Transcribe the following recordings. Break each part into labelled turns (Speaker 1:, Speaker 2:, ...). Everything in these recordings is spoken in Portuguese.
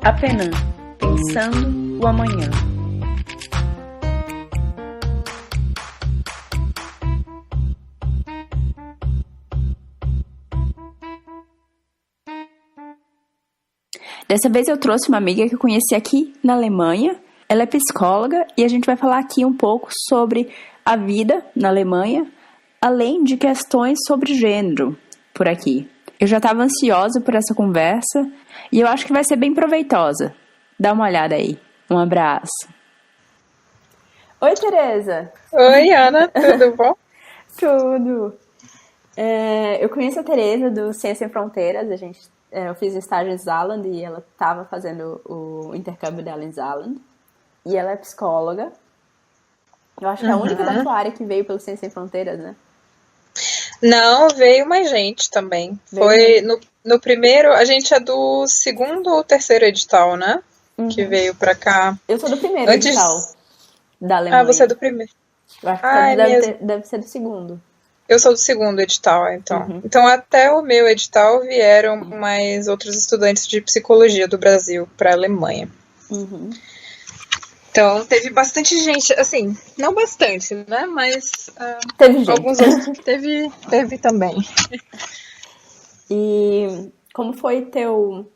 Speaker 1: Apenas pensando o amanhã. Dessa vez eu trouxe uma amiga que eu conheci aqui na Alemanha. Ela é psicóloga e a gente vai falar aqui um pouco sobre a vida na Alemanha, além de questões sobre gênero por aqui. Eu já estava ansiosa por essa conversa e eu acho que vai ser bem proveitosa. Dá uma olhada aí. Um abraço. Oi, Tereza.
Speaker 2: Oi, Ana. Tudo bom?
Speaker 1: Tudo. Eu conheço a Tereza do Ciência Sem Fronteiras. Eu fiz estágio em Saarland e ela estava fazendo o intercâmbio dela em Saarland. E ela é psicóloga. Eu acho que é a única da sua área que veio pelo Ciência Sem Fronteiras, né?
Speaker 2: Não, veio mais gente também. Foi no primeiro, a gente é do segundo ou terceiro edital, né? Que veio pra cá.
Speaker 1: Eu sou do primeiro edital da Alemanha.
Speaker 2: Ah, você é do primeiro.
Speaker 1: Eu acho que deve ser do segundo.
Speaker 2: Eu sou do segundo edital, então. Então, até o meu edital vieram mais outros estudantes de psicologia do Brasil para a Alemanha. Então, teve bastante gente, assim, não bastante, né? Mas
Speaker 1: teve gente.
Speaker 2: Alguns outros teve também.
Speaker 1: E como foi teu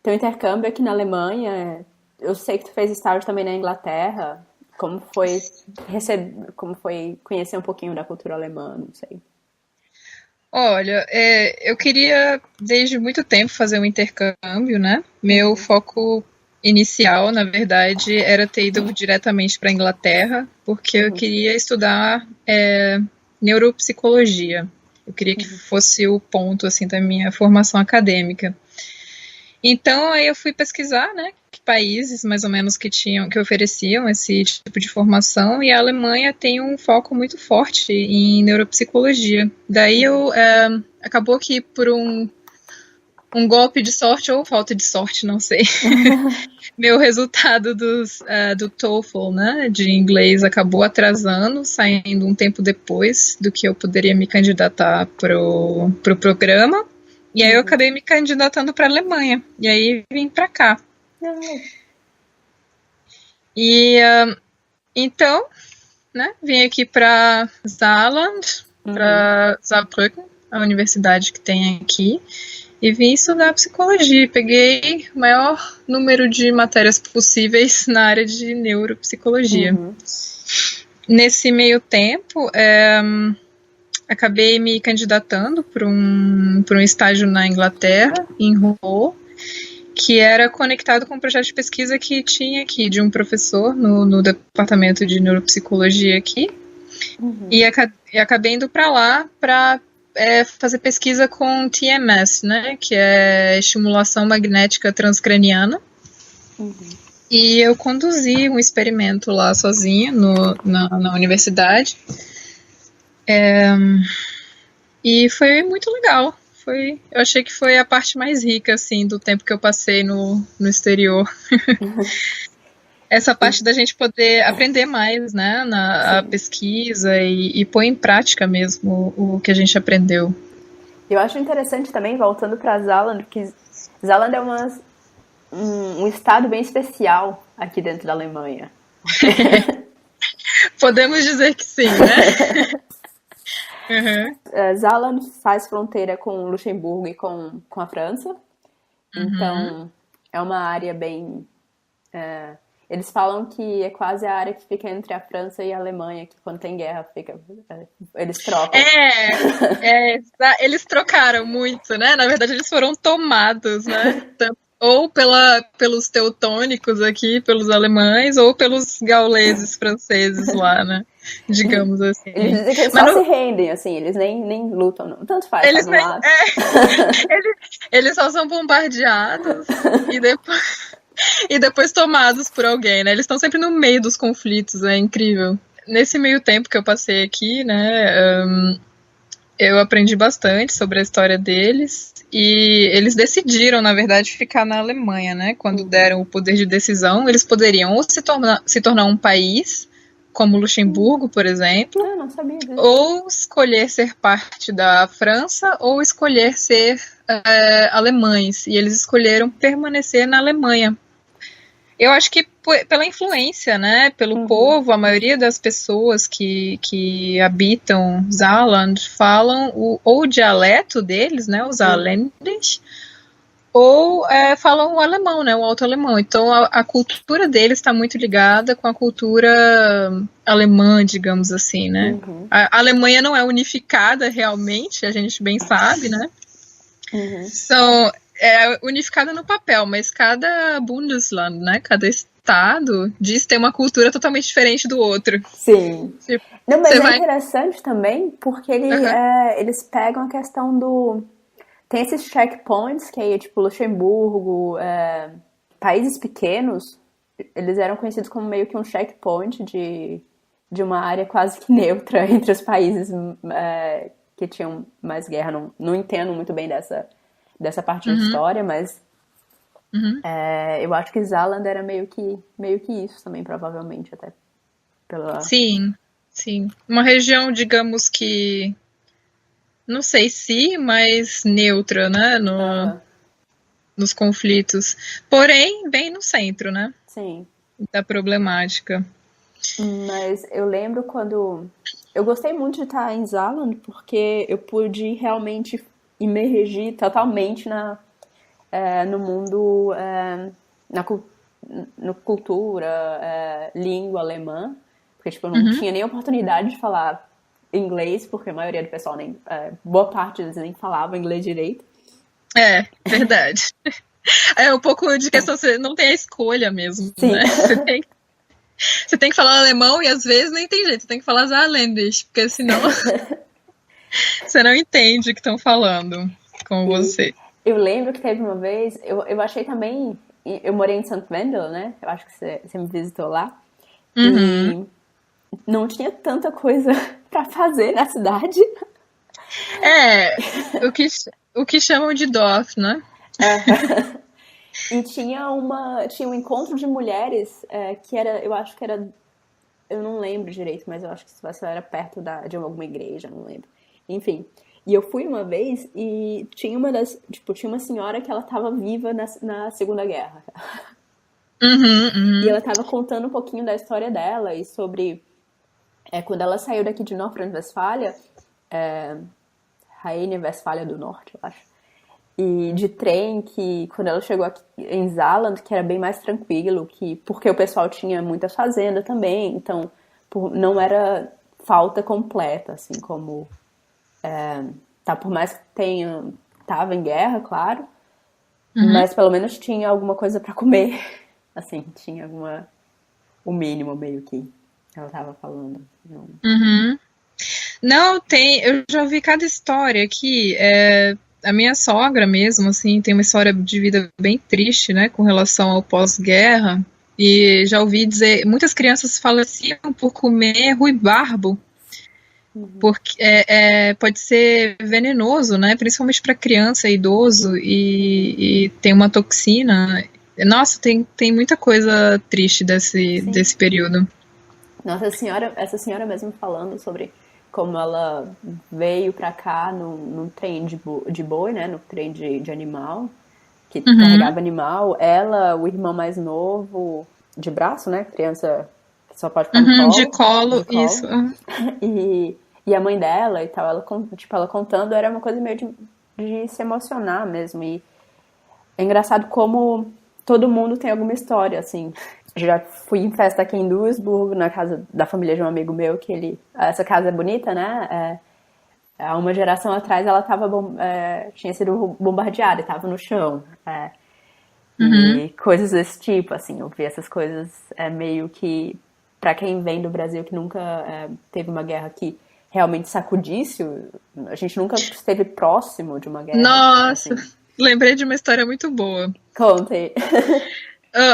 Speaker 1: intercâmbio aqui na Alemanha? Eu sei que tu fez estágio também na Inglaterra. Como foi conhecer um pouquinho da cultura alemã, não sei.
Speaker 2: Olha, eu queria desde muito tempo fazer um intercâmbio, né? Meu foco inicial, na verdade, era ter ido diretamente para a Inglaterra, porque eu queria estudar neuropsicologia. Eu queria que fosse o ponto assim da minha formação acadêmica. Então, aí eu fui pesquisar, né, que países mais ou menos que ofereciam esse tipo de formação, e a Alemanha tem um foco muito forte em neuropsicologia. Daí acabou que por um golpe de sorte ou falta de sorte, não sei, meu resultado do TOEFL, né, de inglês acabou atrasando, saindo um tempo depois do que eu poderia me candidatar pro programa. E aí eu acabei me candidatando para a Alemanha. E aí vim para cá. E então, né, vim aqui para Saarland, para Saarbrücken, a universidade que tem aqui, e vim estudar psicologia. Peguei o maior número de matérias possíveis na área de neuropsicologia. Nesse meio tempo, acabei me candidatando para um estágio na Inglaterra, em Hull, que era conectado com um projeto de pesquisa que tinha aqui, de um professor no departamento de neuropsicologia aqui. E acabei indo para lá para fazer pesquisa com TMS, né, que é estimulação magnética transcraniana. E eu conduzi um experimento lá sozinha na universidade. E foi muito legal. Eu achei que foi a parte mais rica, assim, do tempo que eu passei no exterior. Essa parte da gente poder aprender mais, né, a pesquisa e pôr em prática mesmo o que a gente aprendeu.
Speaker 1: Eu acho interessante também, voltando para Saarland, que Saarland é um estado bem especial aqui dentro da Alemanha.
Speaker 2: Podemos dizer que sim, né?
Speaker 1: Saarland faz fronteira com Luxemburgo e com a França. Então, é uma área bem... eles falam que é quase a área que fica entre a França e a Alemanha, que quando tem guerra eles trocam.
Speaker 2: Eles trocaram muito, né? Na verdade, eles foram tomados, né? Ou pelos teutônicos aqui, pelos alemães, ou pelos gauleses franceses lá, né? Digamos assim.
Speaker 1: Eles dizem que eles só se rendem, assim, eles nem lutam, não. Tanto faz,
Speaker 2: eles eles só são bombardeados e depois tomados por alguém, né? Eles estão sempre no meio dos conflitos, é incrível. Nesse meio tempo que eu passei aqui, né, eu aprendi bastante sobre a história deles e eles decidiram, na verdade, ficar na Alemanha, né? Quando deram o poder de decisão, eles poderiam ou se tornar um país, como Luxemburgo, por exemplo,
Speaker 1: não sabia disso.
Speaker 2: Ou escolher ser parte da França, ou escolher ser alemães, e eles escolheram permanecer na Alemanha. Eu acho que pela influência, né, pelo povo, a maioria das pessoas que habitam Saarland falam ou o dialeto deles, né, os saarländisch, ou falam o alemão, né, o alto alemão. Então a cultura deles está muito ligada com a cultura alemã, digamos assim, né. A Alemanha não é unificada realmente, a gente bem sabe, né. É unificada no papel, mas cada Bundesland, né, cada estado diz ter uma cultura totalmente diferente do outro.
Speaker 1: Sim. Tipo, não, mas interessante também, porque eles pegam a questão do... Tem esses checkpoints, que aí é tipo Luxemburgo, países pequenos, eles eram conhecidos como meio que um checkpoint de uma área quase que neutra entre os países que tinham mais guerra. Não entendo muito bem dessa parte da história, mas eu acho que Saarland era meio que isso também, provavelmente, até pela...
Speaker 2: Sim. Uma região, digamos que, não sei se, mas neutra, né, nos conflitos. Porém, bem no centro, né?
Speaker 1: Sim.
Speaker 2: Da problemática.
Speaker 1: Mas eu lembro quando... Eu gostei muito de estar em Saarland, porque eu pude realmente imergir totalmente no mundo, na cultura, língua alemã, porque tipo, eu não tinha nem oportunidade de falar inglês, porque a maioria do pessoal, boa parte deles nem falava inglês direito.
Speaker 2: É, verdade. É um pouco de questão, você não tem a escolha mesmo,
Speaker 1: Sim.
Speaker 2: né? Você tem que falar alemão e às vezes nem tem jeito, você tem que falar saarländisch, porque senão você não entende o que estão falando com você.
Speaker 1: Eu lembro que teve uma vez, eu achei também, eu morei em St. Wendel, né? Eu acho que você me visitou lá. E não tinha tanta coisa pra fazer na cidade.
Speaker 2: O que chamam de Dorf, né?
Speaker 1: E tinha um encontro de mulheres que era, eu acho que era, eu não lembro direito, mas eu acho que era perto de alguma igreja, não lembro. Enfim, e eu fui uma vez e tinha uma senhora que ela tava viva na Segunda Guerra. E ela tava contando um pouquinho da história dela e sobre quando ela saiu daqui de Nordrhein-Westfália, Rhine-Westfália do Norte, eu acho. E de trem, que quando ela chegou aqui em Saarland, que era bem mais tranquilo, porque o pessoal tinha muita fazenda também, então não era falta completa, assim, como... por mais que tava em guerra, claro, mas pelo menos tinha alguma coisa pra comer, assim, tinha o mínimo meio que ela tava falando.
Speaker 2: Não, eu já ouvi cada história aqui, a minha sogra mesmo, assim, tem uma história de vida bem triste, né, com relação ao pós-guerra, e já ouvi dizer, muitas crianças faleciam por comer ruibarbo, porque pode ser venenoso, né, principalmente para criança e idoso, e tem uma toxina. Nossa, tem muita coisa triste desse período.
Speaker 1: Nossa, essa senhora mesmo falando sobre como ela veio pra cá num trem de boi, né, no trem de animal, que carregava animal, ela, o irmão mais novo, de braço, né, criança que só pode ficar no colo.
Speaker 2: De colo, isso.
Speaker 1: E a mãe dela e tal, ela contando, era uma coisa meio de se emocionar mesmo, e é engraçado como todo mundo tem alguma história, assim. Já fui em festa aqui em Duisburg, na casa da família de um amigo meu, essa casa é bonita, né? Há uma geração atrás ela tinha sido bombardeada e estava no chão. E coisas desse tipo, assim, eu vi essas coisas meio que, pra quem vem do Brasil que nunca teve uma guerra que realmente sacudisse, a gente nunca esteve próximo de uma guerra.
Speaker 2: Nossa,
Speaker 1: assim.
Speaker 2: Lembrei de uma história muito boa.
Speaker 1: Conte.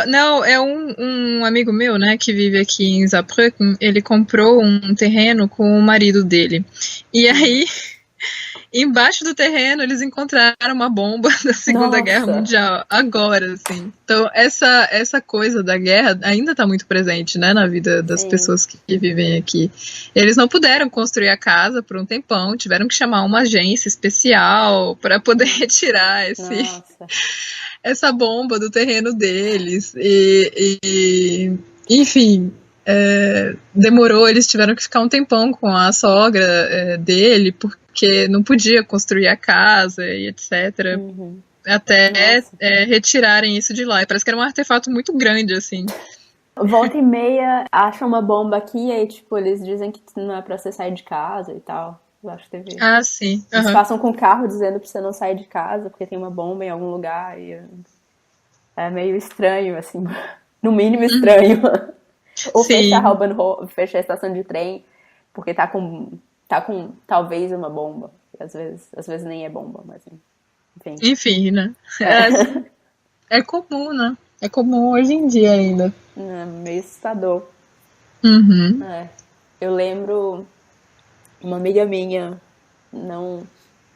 Speaker 2: Não, é um amigo meu, né, que vive aqui em Saarbrücken. Ele comprou um terreno com o marido dele. E aí, Embaixo do terreno, eles encontraram uma bomba da Segunda Guerra Mundial, agora, assim. Então, essa coisa da guerra ainda está muito presente, né, na vida das pessoas que vivem aqui. Eles não puderam construir a casa por um tempão, tiveram que chamar uma agência especial para poder retirar essa bomba do terreno deles. Enfim... demorou, eles tiveram que ficar um tempão com a sogra dele, porque não podia construir a casa e etc. Até retirarem isso de lá. E parece que era um artefato muito grande, assim.
Speaker 1: Volta e meia, acham uma bomba aqui e aí, tipo, eles dizem que não é pra você sair de casa e tal. Eu acho que teve.
Speaker 2: Ah, sim.
Speaker 1: Eles passam com o carro dizendo pra você não sair de casa porque tem uma bomba em algum lugar. E é meio estranho, assim. No mínimo estranho. Ou fecha a estação de trem porque tá com talvez uma bomba. Às vezes nem é bomba, mas
Speaker 2: enfim, né? É comum, né? É comum hoje em dia ainda.
Speaker 1: É meio assustador. Eu lembro uma amiga minha,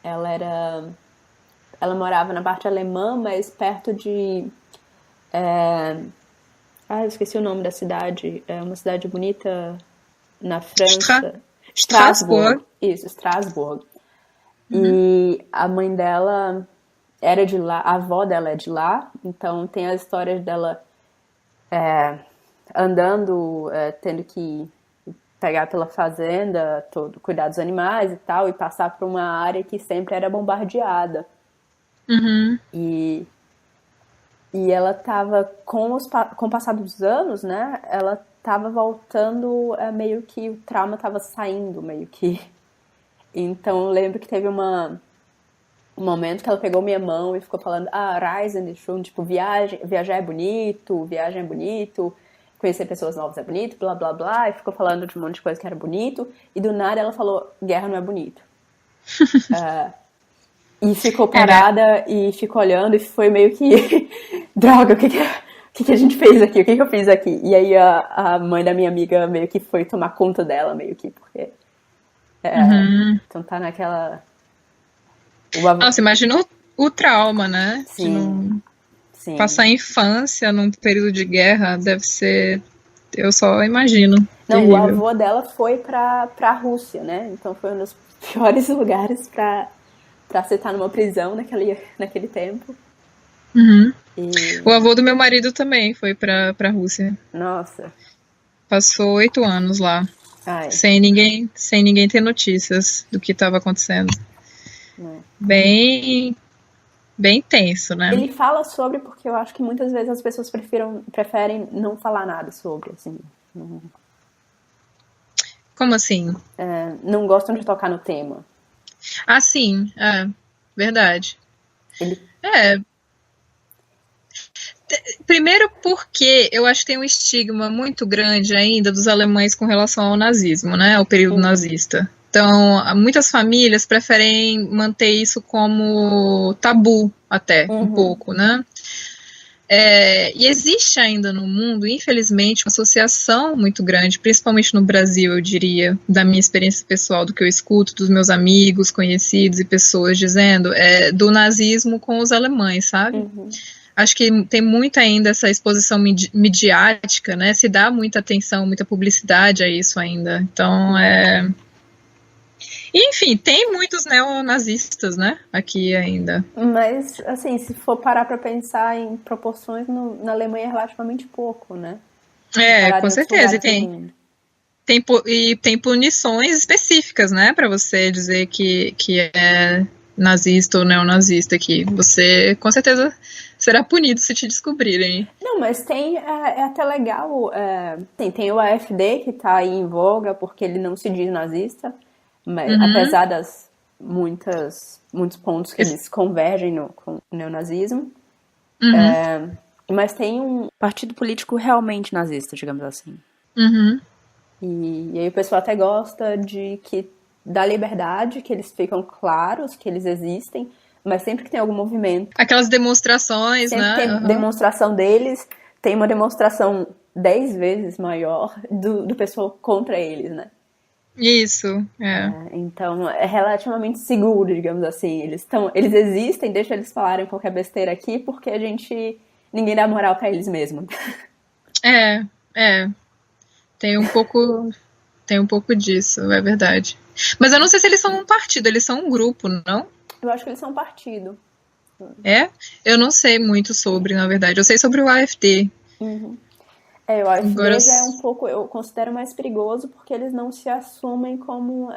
Speaker 1: ela morava na parte alemã, mas perto de eu esqueci o nome da cidade. É uma cidade bonita na França.
Speaker 2: Strasbourg.
Speaker 1: Isso, Strasbourg. E a mãe dela era de lá, a avó dela é de lá, então tem as histórias dela andando, tendo que pegar pela fazenda, cuidar dos animais e tal, e passar por uma área que sempre era bombardeada. E ela tava, com o passar dos anos, né, ela tava voltando, meio que o trauma tava saindo, meio que. Então eu lembro que teve um momento que ela pegou minha mão e ficou falando, Reisen ist schön, tipo, viajar é bonito, conhecer pessoas novas é bonito, blá blá blá, e ficou falando de um monte de coisa que era bonito, e do nada ela falou, guerra não é bonito. E ficou parada e ficou olhando e foi meio que droga, o que a gente fez aqui? O que eu fiz aqui? E aí a mãe da minha amiga meio que foi tomar conta dela, meio que, porque então tá naquela...
Speaker 2: Nossa, imagina o trauma, né?
Speaker 1: Sim.
Speaker 2: Passar a infância num período de guerra deve ser... Eu só imagino.
Speaker 1: Não,
Speaker 2: terrível.
Speaker 1: O avô dela foi pra Rússia, né? Então foi um dos piores lugares pra você estar numa prisão naquele tempo.
Speaker 2: O avô do meu marido também foi pra Rússia.
Speaker 1: Nossa.
Speaker 2: Passou 8 anos lá. Sem ninguém ter notícias do que estava acontecendo. Bem tenso, né?
Speaker 1: Ele fala sobre porque eu acho que muitas vezes as pessoas preferem não falar nada sobre, assim.
Speaker 2: Como assim?
Speaker 1: Não gostam de tocar no tema.
Speaker 2: Sim, verdade. Primeiro porque eu acho que tem um estigma muito grande ainda dos alemães com relação ao nazismo, né? Ao período nazista. Então, muitas famílias preferem manter isso como tabu até, um pouco, né? E existe ainda no mundo, infelizmente, uma associação muito grande, principalmente no Brasil, eu diria, da minha experiência pessoal, do que eu escuto dos meus amigos, conhecidos e pessoas dizendo, do nazismo com os alemães, sabe? Acho que tem muito ainda essa exposição midiática, né? Se dá muita atenção, muita publicidade a isso ainda. Então, enfim, tem muitos neonazistas, né? Aqui ainda.
Speaker 1: Mas, assim, se for parar pra pensar em proporções, na Alemanha é relativamente pouco, né?
Speaker 2: Com certeza. E tem punições específicas, né? Pra você dizer que é nazista ou neonazista aqui. Você, com certeza, será punido se te descobrirem.
Speaker 1: Não, mas é até legal. Tem o AfD que tá aí em voga porque ele não se diz nazista. Mas, apesar das muitos pontos que eles convergem com o neonazismo. Mas tem um partido político realmente nazista, digamos assim. E aí o pessoal até gosta da liberdade, que eles ficam claros, que eles existem, mas sempre que tem algum movimento...
Speaker 2: Aquelas demonstrações, né?
Speaker 1: Sempre tem demonstração deles, tem uma demonstração 10 vezes maior do pessoal contra eles, né?
Speaker 2: Isso, é.
Speaker 1: Então é relativamente seguro, digamos assim. Eles existem, deixa eles falarem qualquer besteira aqui, porque ninguém dá moral pra eles mesmo.
Speaker 2: É, é. Tem um pouco, tem um pouco disso, é verdade. Mas eu não sei se eles são um partido, eles são um grupo, não?
Speaker 1: Eu acho que eles são um partido.
Speaker 2: É? Eu não sei muito sobre, na verdade. Eu sei sobre o AfD.
Speaker 1: O
Speaker 2: Agora,
Speaker 1: AfD já é um pouco, eu considero mais perigoso porque eles não se assumem como.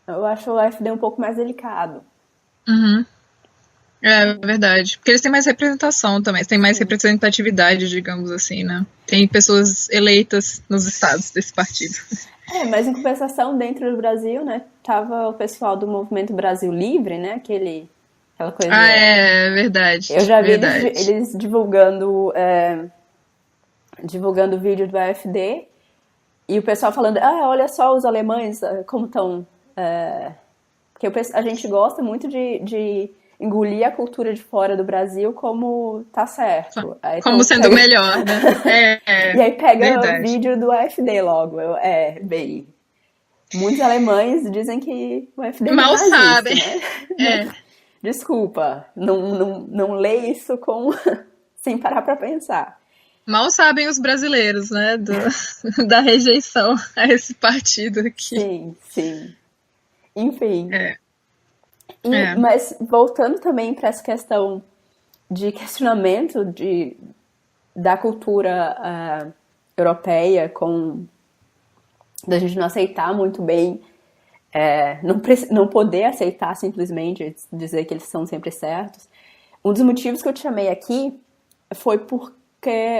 Speaker 1: Eu acho o AfD um pouco mais delicado.
Speaker 2: uhum, é verdade. Porque eles têm mais representação também, têm mais
Speaker 1: Sim.
Speaker 2: representatividade, digamos assim, né? Tem pessoas eleitas nos estados desse partido.
Speaker 1: Mas em compensação, dentro do Brasil, né, tava o pessoal do Movimento Brasil Livre, né, aquela
Speaker 2: Ah,
Speaker 1: coisa.
Speaker 2: é verdade,
Speaker 1: Eu já vi
Speaker 2: verdade.
Speaker 1: eles divulgando o vídeo do AfD e o pessoal falando, olha só os alemães como estão. Porque a gente gosta muito de engolir a cultura de fora do Brasil como tá certo.
Speaker 2: Como sendo melhor, né?
Speaker 1: E aí pega o
Speaker 2: Verdade.
Speaker 1: vídeo do AfD logo. Bem, muitos alemães dizem que o AfD não é
Speaker 2: Mal
Speaker 1: nazista,
Speaker 2: sabem.
Speaker 1: né?
Speaker 2: É,
Speaker 1: Desculpa, não lê isso sem parar pra pensar.
Speaker 2: mal sabem os brasileiros, né? Da rejeição a esse partido aqui.
Speaker 1: Sim, sim. Enfim.
Speaker 2: É, é.
Speaker 1: Mas voltando também para essa questão de questionamento da cultura europeia, da gente não aceitar muito bem, não poder aceitar simplesmente, dizer que eles são sempre certos. Um dos motivos que eu te chamei aqui foi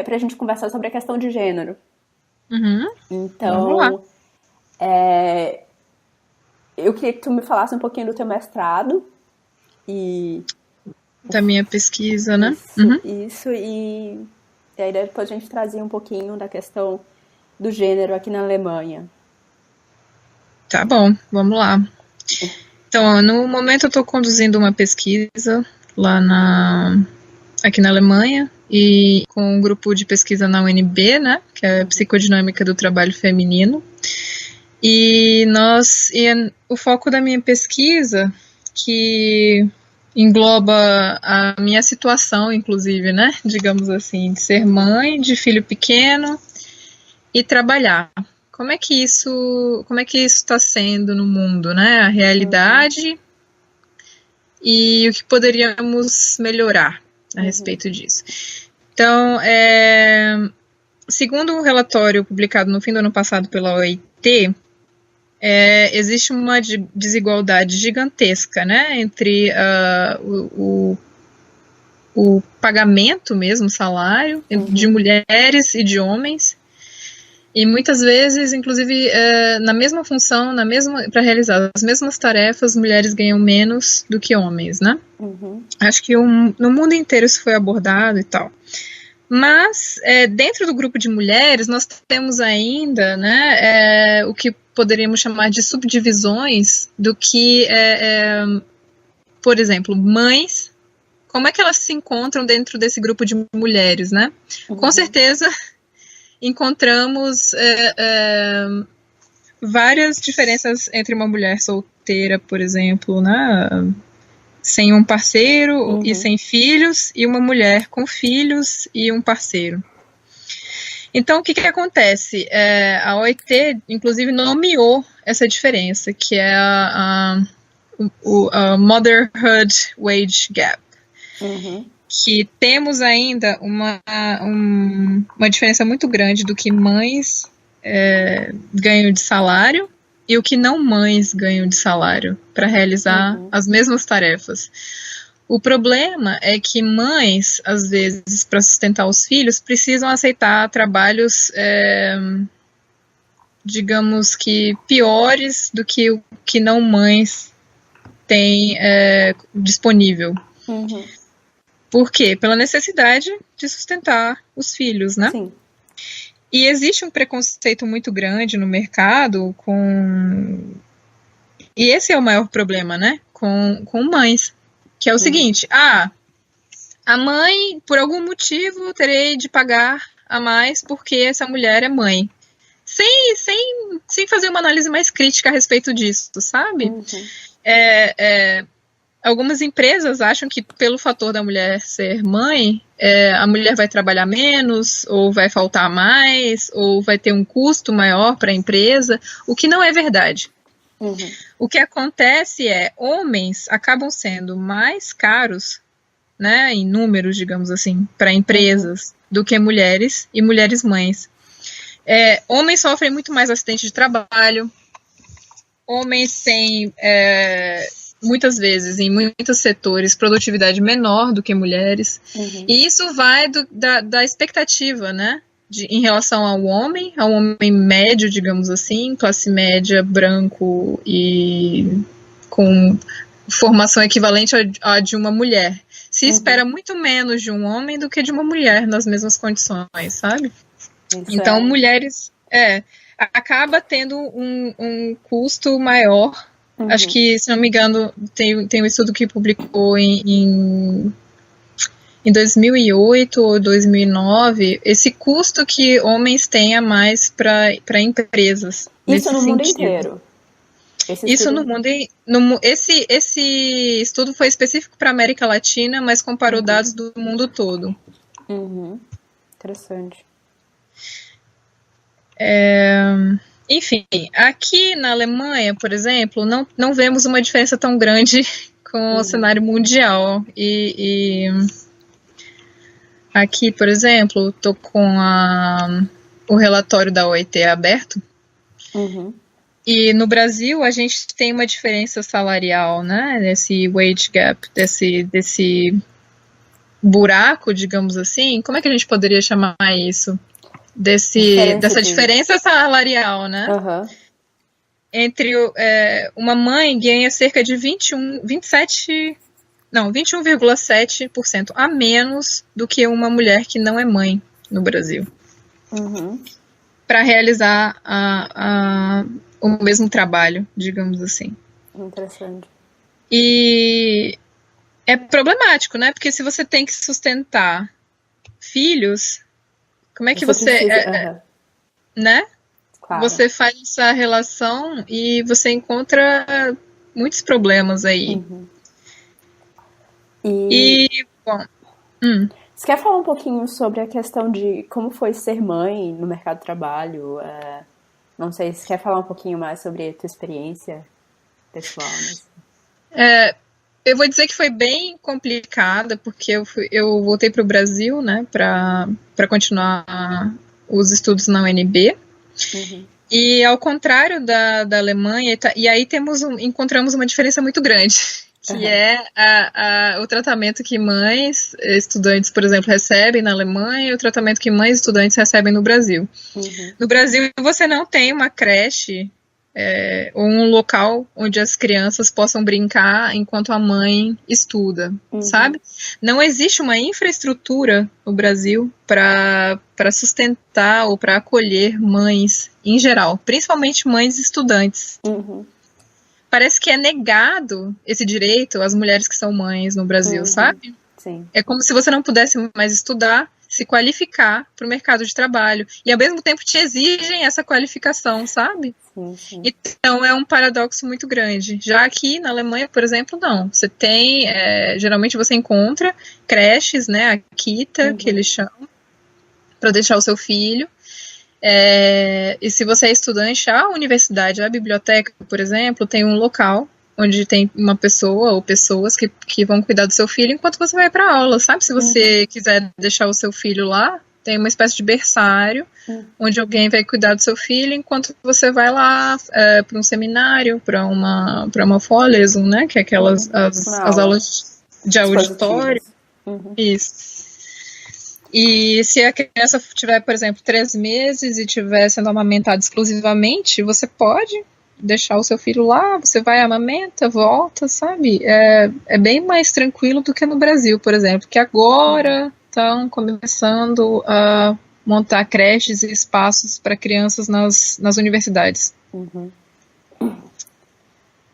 Speaker 1: pra gente conversar sobre a questão de gênero.
Speaker 2: Uhum. Vamos lá.
Speaker 1: Então, eu queria que tu me falasse um pouquinho do teu mestrado e
Speaker 2: Da minha pesquisa, né?
Speaker 1: isso, isso e aí depois a gente trazia um pouquinho da questão do gênero aqui na Alemanha.
Speaker 2: Tá bom, vamos lá. Então, no momento eu estou conduzindo uma pesquisa aqui na Alemanha e com um grupo de pesquisa na UNB, né, que é a Psicodinâmica do Trabalho Feminino. E o foco da minha pesquisa, que engloba a minha situação, inclusive, né, digamos assim, de ser mãe de filho pequeno e trabalhar. Como é que isso está sendo no mundo, né? A realidade e o que poderíamos melhorar a respeito disso. Então, segundo um relatório publicado no fim do ano passado pela OIT, existe uma desigualdade gigantesca, né, entre o pagamento mesmo, salário, de mulheres e de homens. E muitas vezes, inclusive, na mesma função, para realizar as mesmas tarefas, mulheres ganham menos do que homens, né? Acho que no mundo inteiro isso foi abordado e tal. Mas, dentro do grupo de mulheres, nós temos ainda, né, o que poderíamos chamar de subdivisões do que, por exemplo, mães, como é que elas se encontram dentro desse grupo de mulheres, né? Com certeza encontramos várias diferenças entre uma mulher solteira, por exemplo, né, sem um parceiro e sem filhos, e uma mulher com filhos e um parceiro. Então, o que acontece? A OIT, inclusive, nomeou essa diferença, que é a Motherhood Wage Gap. Que temos ainda uma diferença muito grande do que mães ganham de salário e o que não mães ganham de salário para realizar as mesmas tarefas. O problema é que mães, às vezes, para sustentar os filhos, precisam aceitar trabalhos, digamos que, piores do que o que não mães têm disponível. Por quê? Pela necessidade de sustentar os filhos, né?
Speaker 1: Sim.
Speaker 2: E existe um preconceito muito grande no mercado e esse é o maior problema, né? Com mães. Que é o seguinte, a mãe, por algum motivo, terei de pagar a mais porque essa mulher é mãe. sem fazer uma análise mais crítica a respeito disso, sabe? Algumas empresas acham que pelo fator da mulher ser mãe, a mulher vai trabalhar menos, ou vai faltar mais, ou vai ter um custo maior para a empresa, o que não é verdade. O que acontece é, homens acabam sendo mais caros, né, em números, digamos assim, para empresas, do que mulheres e mulheres mães. Homens sofrem muito mais acidente de trabalho, homens têm, muitas vezes, em muitos setores, produtividade menor do que mulheres, e isso vai da expectativa, né, em relação ao homem médio, digamos assim, classe média, branco e com formação equivalente à de uma mulher. Se espera muito menos de um homem do que de uma mulher nas mesmas condições, sabe? Então, mulheres acaba tendo um custo maior. Acho que, se não me engano, tem um estudo que publicou em 2008 ou 2009, esse custo que homens têm a mais para empresas.
Speaker 1: Isso no mundo inteiro?
Speaker 2: Isso no mundo. Esse estudo foi específico para a América Latina, mas comparou dados do mundo todo.
Speaker 1: Interessante.
Speaker 2: Enfim, aqui na Alemanha, por exemplo, não vemos uma diferença tão grande com o cenário mundial. E aqui, por exemplo, estou com o relatório da OIT aberto. E no Brasil a gente tem uma diferença salarial, né? Desse wage gap, desse buraco, digamos assim. Como é que a gente poderia chamar isso? Dessa diferença salarial, né? Entre uma mãe ganha cerca de 21,7% a menos do que uma mulher que não é mãe no Brasil. Para realizar o mesmo trabalho, digamos assim.
Speaker 1: Interessante.
Speaker 2: E é problemático, né? Porque se você tem que sustentar filhos, como é que você né? Claro. Você faz essa relação e você encontra muitos problemas aí.
Speaker 1: Bom, você quer falar um pouquinho sobre a questão de como foi ser mãe no mercado de trabalho? Não sei, você quer falar um pouquinho mais sobre a tua experiência pessoal?
Speaker 2: Eu vou dizer que foi bem complicada, porque eu voltei para o Brasil, né, para continuar os estudos na UNB. E ao contrário da Alemanha, e aí encontramos uma diferença muito grande, que é o tratamento que mães estudantes, por exemplo, recebem na Alemanha e o tratamento que mães estudantes recebem no Brasil. No Brasil, você não tem uma creche ou um local onde as crianças possam brincar enquanto a mãe estuda, sabe? Não existe uma infraestrutura no Brasil para sustentar ou para acolher mães em geral, principalmente mães estudantes. Parece que é negado esse direito às mulheres que são mães no Brasil, sabe?
Speaker 1: Sim.
Speaker 2: É como se você não pudesse mais estudar, se qualificar para o mercado de trabalho. E ao mesmo tempo te exigem essa qualificação, sabe?
Speaker 1: Sim.
Speaker 2: Então é um paradoxo muito grande. Já aqui na Alemanha, por exemplo, não. Você tem, geralmente você encontra creches, né, a Kita, que eles chamam, para deixar o seu filho. E se você é estudante, a universidade, a biblioteca, por exemplo, tem um local onde tem uma pessoa ou pessoas que vão cuidar do seu filho enquanto você vai para aula, sabe? Se você quiser deixar o seu filho lá, tem uma espécie de berçário onde alguém vai cuidar do seu filho enquanto você vai lá para um seminário, para uma Vorlesung, né? Que é aquelas as aulas de auditório. Isso. E se a criança tiver, por exemplo, 3 meses e estiver sendo amamentada exclusivamente, você pode deixar o seu filho lá, você vai, amamenta, volta, sabe? É bem mais tranquilo do que no Brasil, por exemplo, que agora estão começando a montar creches e espaços para crianças nas universidades.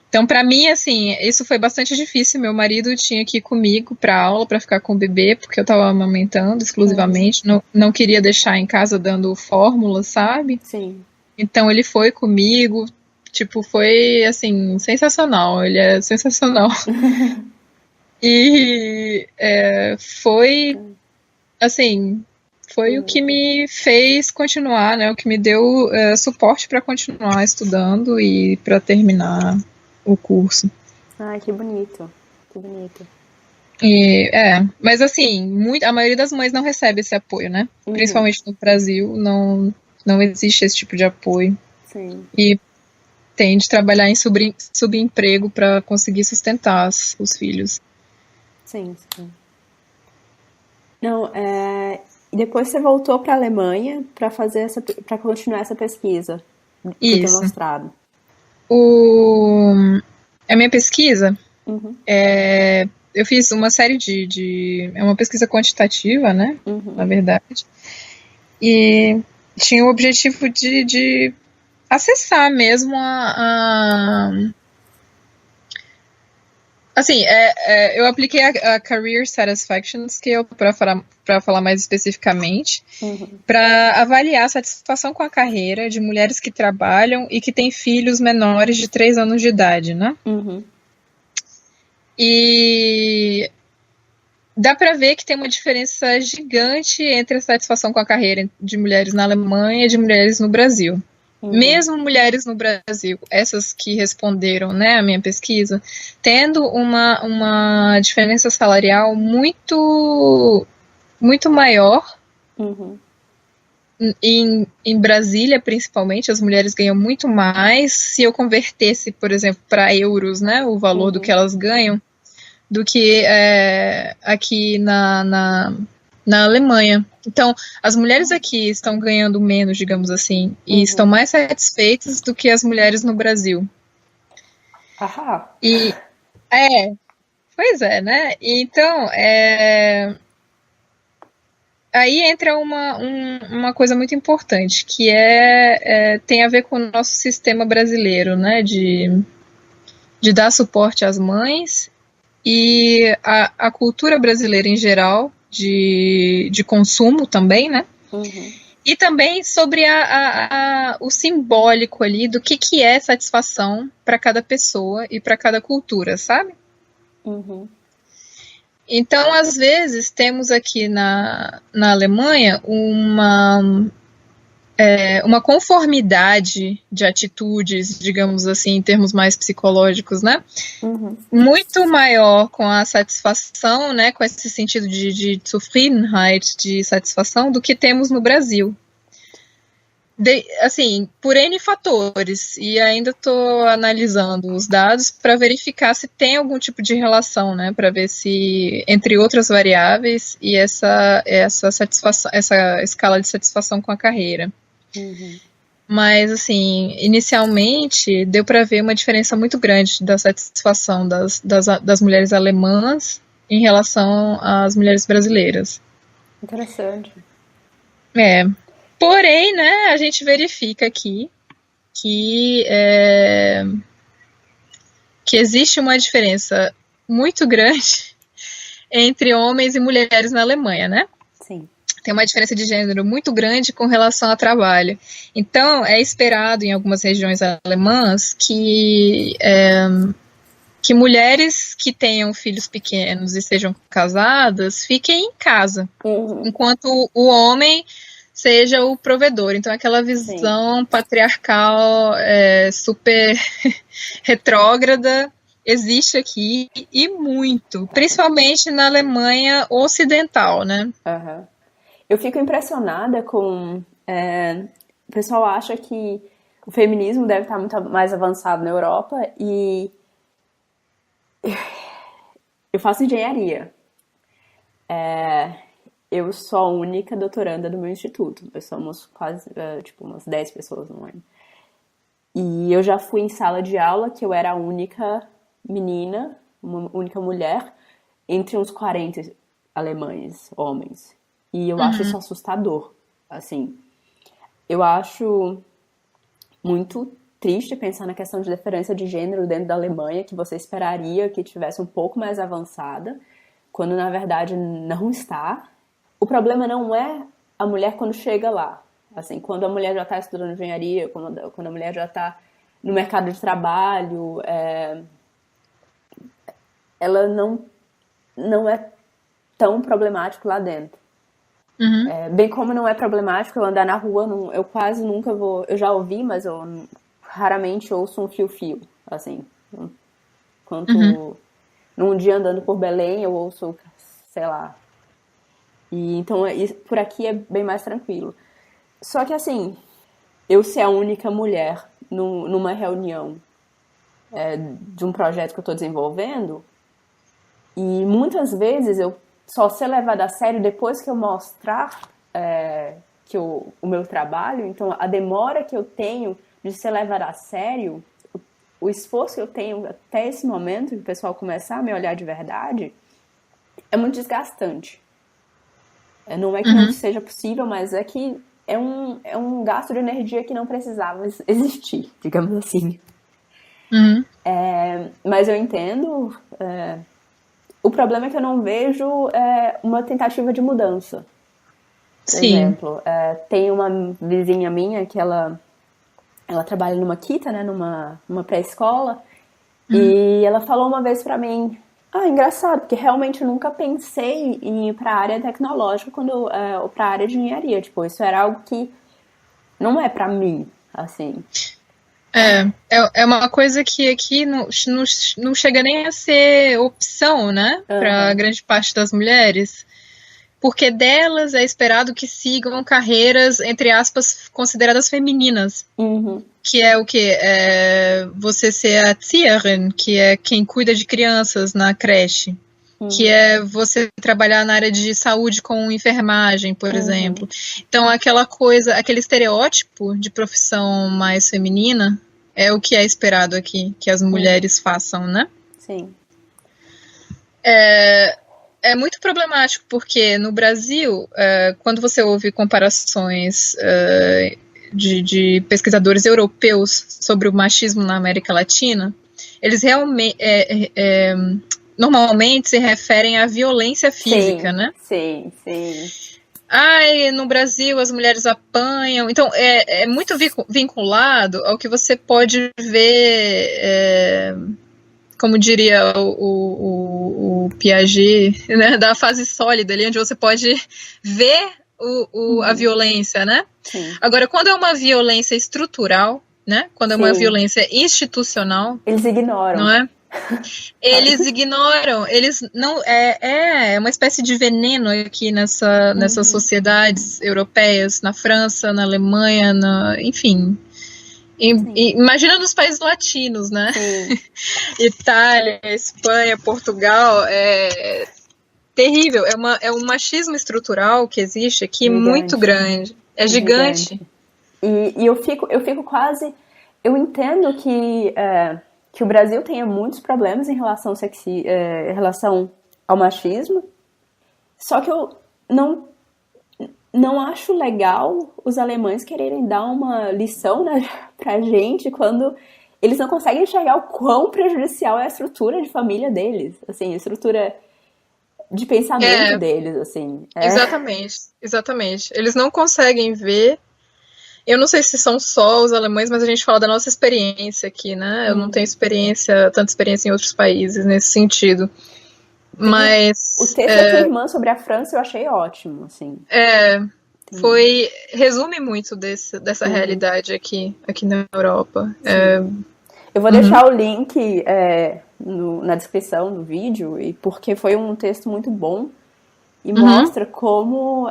Speaker 2: Então, para mim, assim, isso foi bastante difícil. Meu marido tinha que ir comigo para aula, para ficar com o bebê, porque eu estava amamentando exclusivamente. Não queria deixar em casa dando fórmula, sabe?
Speaker 1: Sim.
Speaker 2: Então ele foi comigo, tipo, foi assim, sensacional. Ele é sensacional. E foi assim, foi o que me fez continuar, né? O que me deu suporte para continuar estudando e para terminar o curso.
Speaker 1: Ai, que bonito. Que bonito.
Speaker 2: Mas assim, a maioria das mães não recebe esse apoio, né?
Speaker 1: Uhum.
Speaker 2: Principalmente no Brasil, não existe esse tipo de apoio.
Speaker 1: Sim.
Speaker 2: E tem de trabalhar em subemprego para conseguir sustentar os filhos.
Speaker 1: Sim, sim. Não, e depois você voltou para a Alemanha para para continuar essa pesquisa do teu
Speaker 2: Isso.
Speaker 1: mestrado.
Speaker 2: A minha pesquisa,
Speaker 1: Uhum.
Speaker 2: eu fiz uma série é uma pesquisa quantitativa, né?
Speaker 1: Uhum.
Speaker 2: Na verdade. E tinha o objetivo de acessar mesmo assim, eu apliquei a Career Satisfaction Scale para falar mais especificamente,
Speaker 1: Uhum.
Speaker 2: para avaliar a satisfação com a carreira de mulheres que trabalham e que têm filhos menores de 3 anos de idade, né?
Speaker 1: Uhum.
Speaker 2: E dá para ver que tem uma diferença gigante entre a satisfação com a carreira de mulheres na Alemanha e de mulheres no Brasil.
Speaker 1: Uhum.
Speaker 2: Mesmo mulheres no Brasil, essas que responderam, né, a minha pesquisa, tendo uma diferença salarial muito maior.
Speaker 1: Uhum.
Speaker 2: Em Brasília, principalmente, as mulheres ganham muito mais. Se eu convertesse, por exemplo, para euros, né, o valor do que
Speaker 1: Uhum.
Speaker 2: elas ganham, do que aqui na Alemanha. Então, as mulheres aqui estão ganhando menos, digamos assim, e estão
Speaker 1: Uhum.
Speaker 2: mais satisfeitas do que as mulheres no Brasil.
Speaker 1: Ahá.
Speaker 2: E pois é, né? Então, aí entra uma coisa muito importante, que tem a ver com o nosso sistema brasileiro, né? De dar suporte às mães e a cultura brasileira em geral de consumo também, né?
Speaker 1: Uhum.
Speaker 2: E também sobre o simbólico ali do que é satisfação para cada pessoa e para cada cultura, sabe?
Speaker 1: Uhum.
Speaker 2: Então, às vezes, temos aqui na Alemanha uma conformidade de atitudes, digamos assim, em termos mais psicológicos, né?
Speaker 1: Uhum.
Speaker 2: Muito maior com a satisfação, né? Com esse sentido de Zufriedenheit, de satisfação, do que temos no Brasil. Assim, por N fatores, e ainda estou analisando os dados para verificar se tem algum tipo de relação, né, para ver se, entre outras variáveis, e essa satisfação, essa escala de satisfação com a carreira.
Speaker 1: Uhum.
Speaker 2: Mas, assim, inicialmente deu para ver uma diferença muito grande da satisfação das mulheres alemãs em relação às mulheres brasileiras.
Speaker 1: Interessante.
Speaker 2: Porém, né, a gente verifica aqui que, que existe uma diferença muito grande entre homens e mulheres na Alemanha, né?
Speaker 1: Sim.
Speaker 2: Tem uma diferença de gênero muito grande com relação ao trabalho. Então, é esperado em algumas regiões alemãs que mulheres que tenham filhos pequenos e sejam casadas fiquem em casa,
Speaker 1: Uhum.
Speaker 2: enquanto o homem seja o provedor. Então, aquela
Speaker 1: Sim.
Speaker 2: visão patriarcal super retrógrada existe aqui e muito, principalmente na Alemanha ocidental, né?
Speaker 1: Aham. Eu fico impressionada com. O pessoal acha que o feminismo deve estar muito mais avançado na Europa e eu faço engenharia. Eu sou a única doutoranda do meu instituto. Nós somos quase, tipo, umas 10 pessoas no ano. E eu já fui em sala de aula que eu era a única menina, uma única mulher, entre uns 40 alemães, homens. E eu acho isso assustador. Assim, eu acho muito triste pensar na questão de diferença de gênero dentro da Alemanha, que você esperaria que tivesse um pouco mais avançada, quando na verdade não está. O problema não é a mulher quando chega lá. Assim, quando a mulher já está estudando engenharia, quando a mulher já está no mercado de trabalho, ela não é tão problemático lá dentro. Bem como não é problemático eu andar na rua, eu quase nunca vou... Eu já ouvi, mas eu raramente ouço um fio-fio, assim. Num dia andando por Belém, eu ouço, sei lá. E, então, por aqui é bem mais tranquilo. Só que, assim, eu ser a única mulher numa reunião de um projeto que eu estou desenvolvendo, e muitas vezes eu só ser levada a sério depois que eu mostrar o meu trabalho. Então, a demora que eu tenho de ser levada a sério, o esforço que eu tenho até esse momento, que o pessoal começar a me olhar de verdade, é muito desgastante. Não é que não seja possível, mas é que é um gasto de energia que não precisava existir, digamos assim. Mas eu entendo. O problema é que eu não vejo uma tentativa de mudança. Por exemplo, tem uma vizinha minha que ela trabalha numa Kita, né, numa pré-escola, e ela falou uma vez pra mim, engraçado, porque realmente eu nunca pensei em ir pra área tecnológica ou pra área de engenharia. Tipo, isso era algo que não é pra mim, assim.
Speaker 2: É uma coisa que aqui não chega nem a ser opção, né, para grande parte das mulheres, porque delas é esperado que sigam carreiras, entre aspas, consideradas femininas, que é o quê? Você ser a Erzieherin, que é quem cuida de crianças na creche, que é você trabalhar na área de saúde com enfermagem, por exemplo. Então, aquele estereótipo de profissão mais feminina é o que é esperado aqui, que as mulheres façam, né?
Speaker 1: Sim.
Speaker 2: É muito problemático, porque no Brasil, quando você ouve comparações de pesquisadores europeus sobre o machismo na América Latina, eles realmente... normalmente se referem à violência física, né?
Speaker 1: Sim.
Speaker 2: No Brasil as mulheres apanham. Então, é muito vinculado ao que você pode ver, como diria o Piaget, né, da fase sólida, ali onde você pode ver a violência, né?
Speaker 1: Sim.
Speaker 2: Agora, quando é uma violência estrutural, né? Quando é uma violência institucional,
Speaker 1: eles ignoram.
Speaker 2: Não é? Eles ignoram, eles não é uma espécie de veneno aqui nessas sociedades europeias, na França, na Alemanha, enfim. Imagina nos países latinos, né? Itália, Espanha, Portugal, é terrível, é um machismo estrutural que existe aqui gigante. Muito grande, é gigante.
Speaker 1: E eu fico quase, eu entendo que o Brasil tenha muitos problemas em relação ao machismo, só que eu não acho legal os alemães quererem dar uma lição, né, pra gente quando eles não conseguem enxergar o quão prejudicial é a estrutura de família deles, assim, a estrutura de pensamento deles, assim. Exatamente. Eles não conseguem ver. Eu não sei se são só os alemães, mas a gente fala da nossa experiência aqui, né? Eu não tenho tanta experiência em outros países nesse sentido. Mas... O texto da tua irmã sobre a França eu achei ótimo, assim.
Speaker 2: Resume muito dessa realidade aqui na Europa.
Speaker 1: Eu vou deixar o link na descrição do vídeo, porque foi um texto muito bom e mostra como...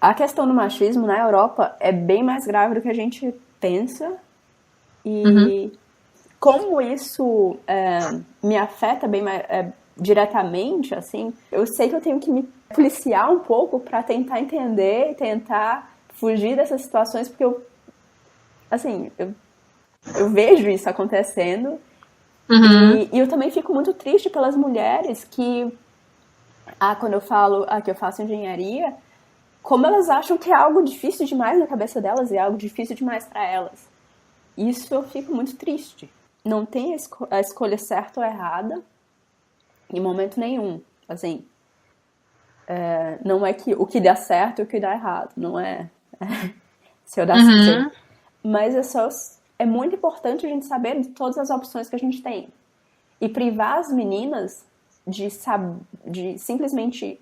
Speaker 1: A questão do machismo na Europa é bem mais grave do que a gente pensa e como isso me afeta bem mais, diretamente, assim, eu sei que eu tenho que me policiar um pouco para tentar entender e tentar fugir dessas situações, porque eu vejo isso acontecendo e eu também fico muito triste pelas mulheres que, quando eu falo que eu faço engenharia, como elas acham que é algo difícil demais na cabeça delas e é algo difícil demais para elas. Isso eu fico muito triste. Não tem a escolha certa ou errada em momento nenhum. Assim, Não é que o que dá certo e o que dá errado, não é se eu dar certo. Mas é muito importante a gente saber de todas as opções que a gente tem. E privar as meninas de simplesmente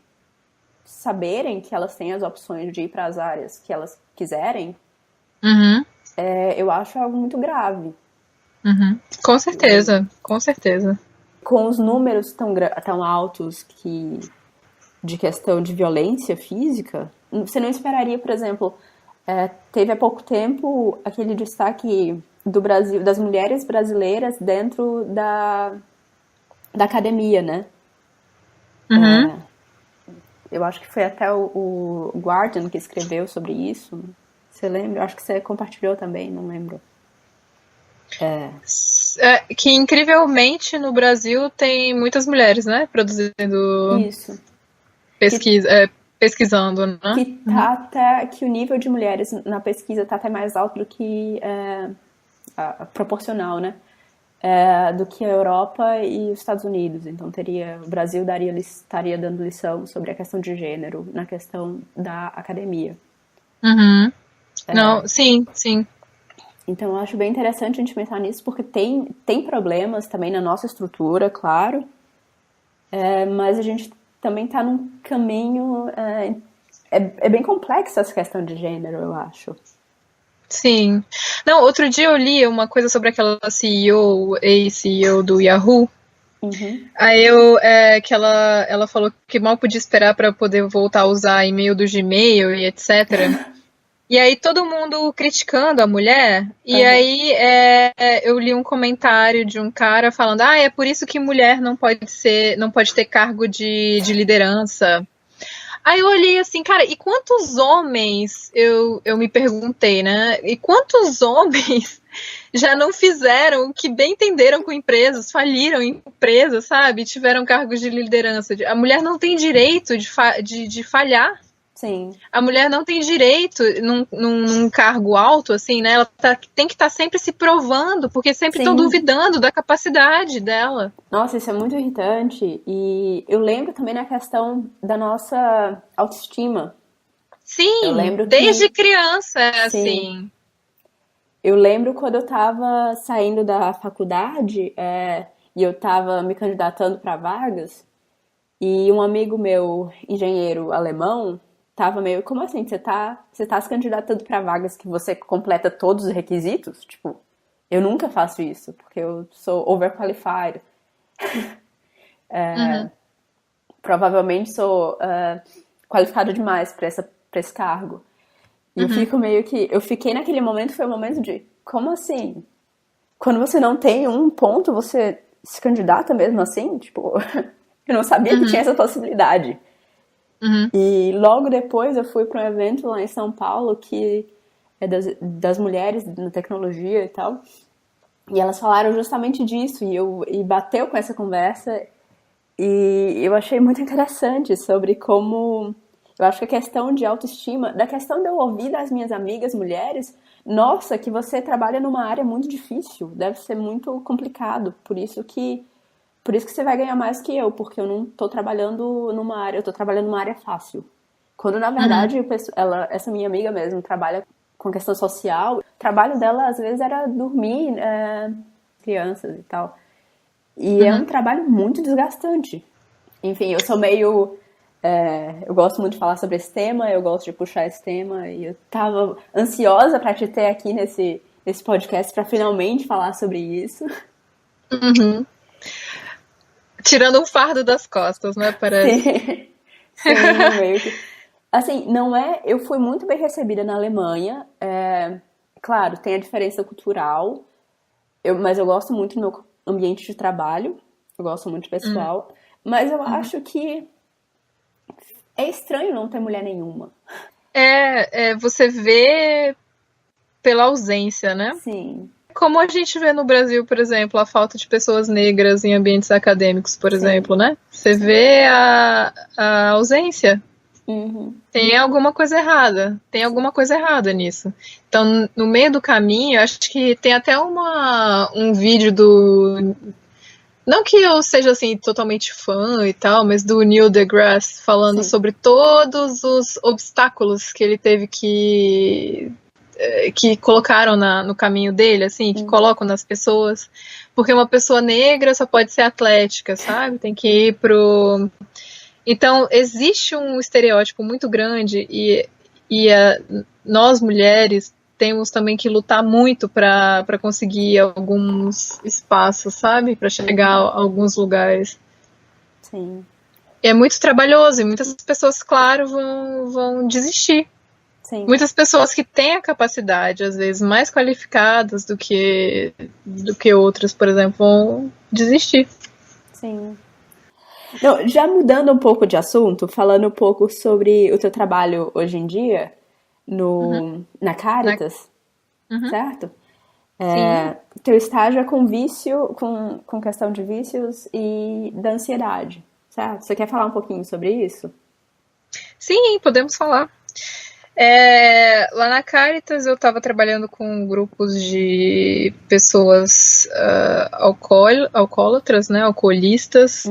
Speaker 1: saberem que elas têm as opções de ir para as áreas que elas quiserem, eu acho algo muito grave.
Speaker 2: Com certeza, com certeza.
Speaker 1: Com os números tão altos de questão de violência física, você não esperaria, por exemplo, teve há pouco tempo aquele destaque do Brasil, das mulheres brasileiras dentro da academia, né? Eu acho que foi até o Guardian que escreveu sobre isso. Você lembra? Eu acho que você compartilhou também, não lembro.
Speaker 2: Que incrivelmente no Brasil tem muitas mulheres, né? Produzindo
Speaker 1: isso.
Speaker 2: Pesquisando, né?
Speaker 1: Que o nível de mulheres na pesquisa está até mais alto do que proporcional, né? Do que a Europa e os Estados Unidos. Então o Brasil estaria dando lição sobre a questão de gênero na questão da academia.
Speaker 2: Não, sim.
Speaker 1: Então eu acho bem interessante a gente pensar nisso, porque tem problemas também na nossa estrutura, claro, mas a gente também está num caminho... É bem complexa essa questão de gênero, eu acho.
Speaker 2: Sim. Não, outro dia eu li uma coisa sobre aquela ex-CEO do Yahoo. Aí que ela falou que mal podia esperar para poder voltar a usar e-mail do Gmail e etc. E aí todo mundo criticando a mulher. E aí eu li um comentário de um cara falando: é por isso que mulher não pode ter cargo de liderança. Aí eu olhei assim, cara, e quantos homens, eu me perguntei, né? E quantos homens já não fizeram o que bem entenderam com empresas, faliram em empresas, sabe? Tiveram cargos de liderança. A mulher não tem direito de falhar.
Speaker 1: Sim.
Speaker 2: A mulher não tem direito num cargo alto, assim, né? Ela tem que estar sempre se provando, porque sempre estão duvidando da capacidade dela.
Speaker 1: Nossa, isso é muito irritante. E eu lembro também na questão da nossa autoestima.
Speaker 2: Sim, eu lembro desde criança é assim.
Speaker 1: Eu lembro quando eu tava saindo da faculdade e eu tava me candidatando para vagas, e um amigo meu, engenheiro alemão, tava meio, como assim, você tá se candidatando para vagas que você completa todos os requisitos? Tipo, eu nunca faço isso, porque eu sou overqualified. Provavelmente sou qualificada demais para esse cargo. E eu fiquei naquele momento, foi um momento de, como assim? Quando você não tem um ponto, você se candidata mesmo assim? Tipo, eu não sabia que tinha essa possibilidade. E logo depois eu fui para um evento lá em São Paulo que é das mulheres na tecnologia e tal, e elas falaram justamente disso, e bateu com essa conversa, e eu achei muito interessante sobre como, eu acho que a questão de autoestima, da questão de eu ouvir das minhas amigas mulheres, nossa, que você trabalha numa área muito difícil, deve ser muito complicado, por isso que você vai ganhar mais que eu, porque eu não tô trabalhando numa área, eu tô trabalhando numa área fácil. Quando, na verdade, essa minha amiga mesmo trabalha com questão social, o trabalho dela, às vezes, era dormir crianças e tal. E é um trabalho muito desgastante. Enfim, eu sou meio... eu gosto muito de falar sobre esse tema, eu gosto de puxar esse tema, e eu tava ansiosa pra te ter aqui nesse podcast pra finalmente falar sobre isso.
Speaker 2: Tirando um fardo das costas, né? Parece.
Speaker 1: Sim, meio que... Assim, não é... Eu fui muito bem recebida na Alemanha. Claro, tem a diferença cultural, mas eu gosto muito do meu ambiente de trabalho. Eu gosto muito de pessoal. Mas eu acho que é estranho não ter mulher nenhuma.
Speaker 2: Você vê pela ausência, né?
Speaker 1: Sim.
Speaker 2: Como a gente vê no Brasil, por exemplo, a falta de pessoas negras em ambientes acadêmicos, por exemplo, né? Você vê a ausência. Tem alguma coisa errada. Tem alguma coisa errada nisso. Então, no meio do caminho, acho que tem até um vídeo do Não que eu seja, assim, totalmente fã e tal, mas do Neil deGrasse falando sobre todos os obstáculos que ele teve que colocaram no caminho dele, assim, que colocam nas pessoas. Porque uma pessoa negra só pode ser atlética, sabe? Tem que ir pro... Então, existe um estereótipo muito grande e nós, mulheres, temos também que lutar muito para conseguir alguns espaços, sabe? Para chegar a alguns lugares.
Speaker 1: Sim.
Speaker 2: É muito trabalhoso e muitas pessoas, claro, vão desistir.
Speaker 1: Sim.
Speaker 2: Muitas pessoas que têm a capacidade, às vezes, mais qualificadas do que outras, por exemplo, vão desistir.
Speaker 1: Sim. Não, já mudando um pouco de assunto, falando um pouco sobre o teu trabalho hoje em dia na Caritas, certo? Teu estágio é com vício, com questão de vícios e da ansiedade, certo? Você quer falar um pouquinho sobre isso?
Speaker 2: Sim, podemos falar. Lá na Caritas eu estava trabalhando com grupos de pessoas alcoólatras, né, alcoolistas,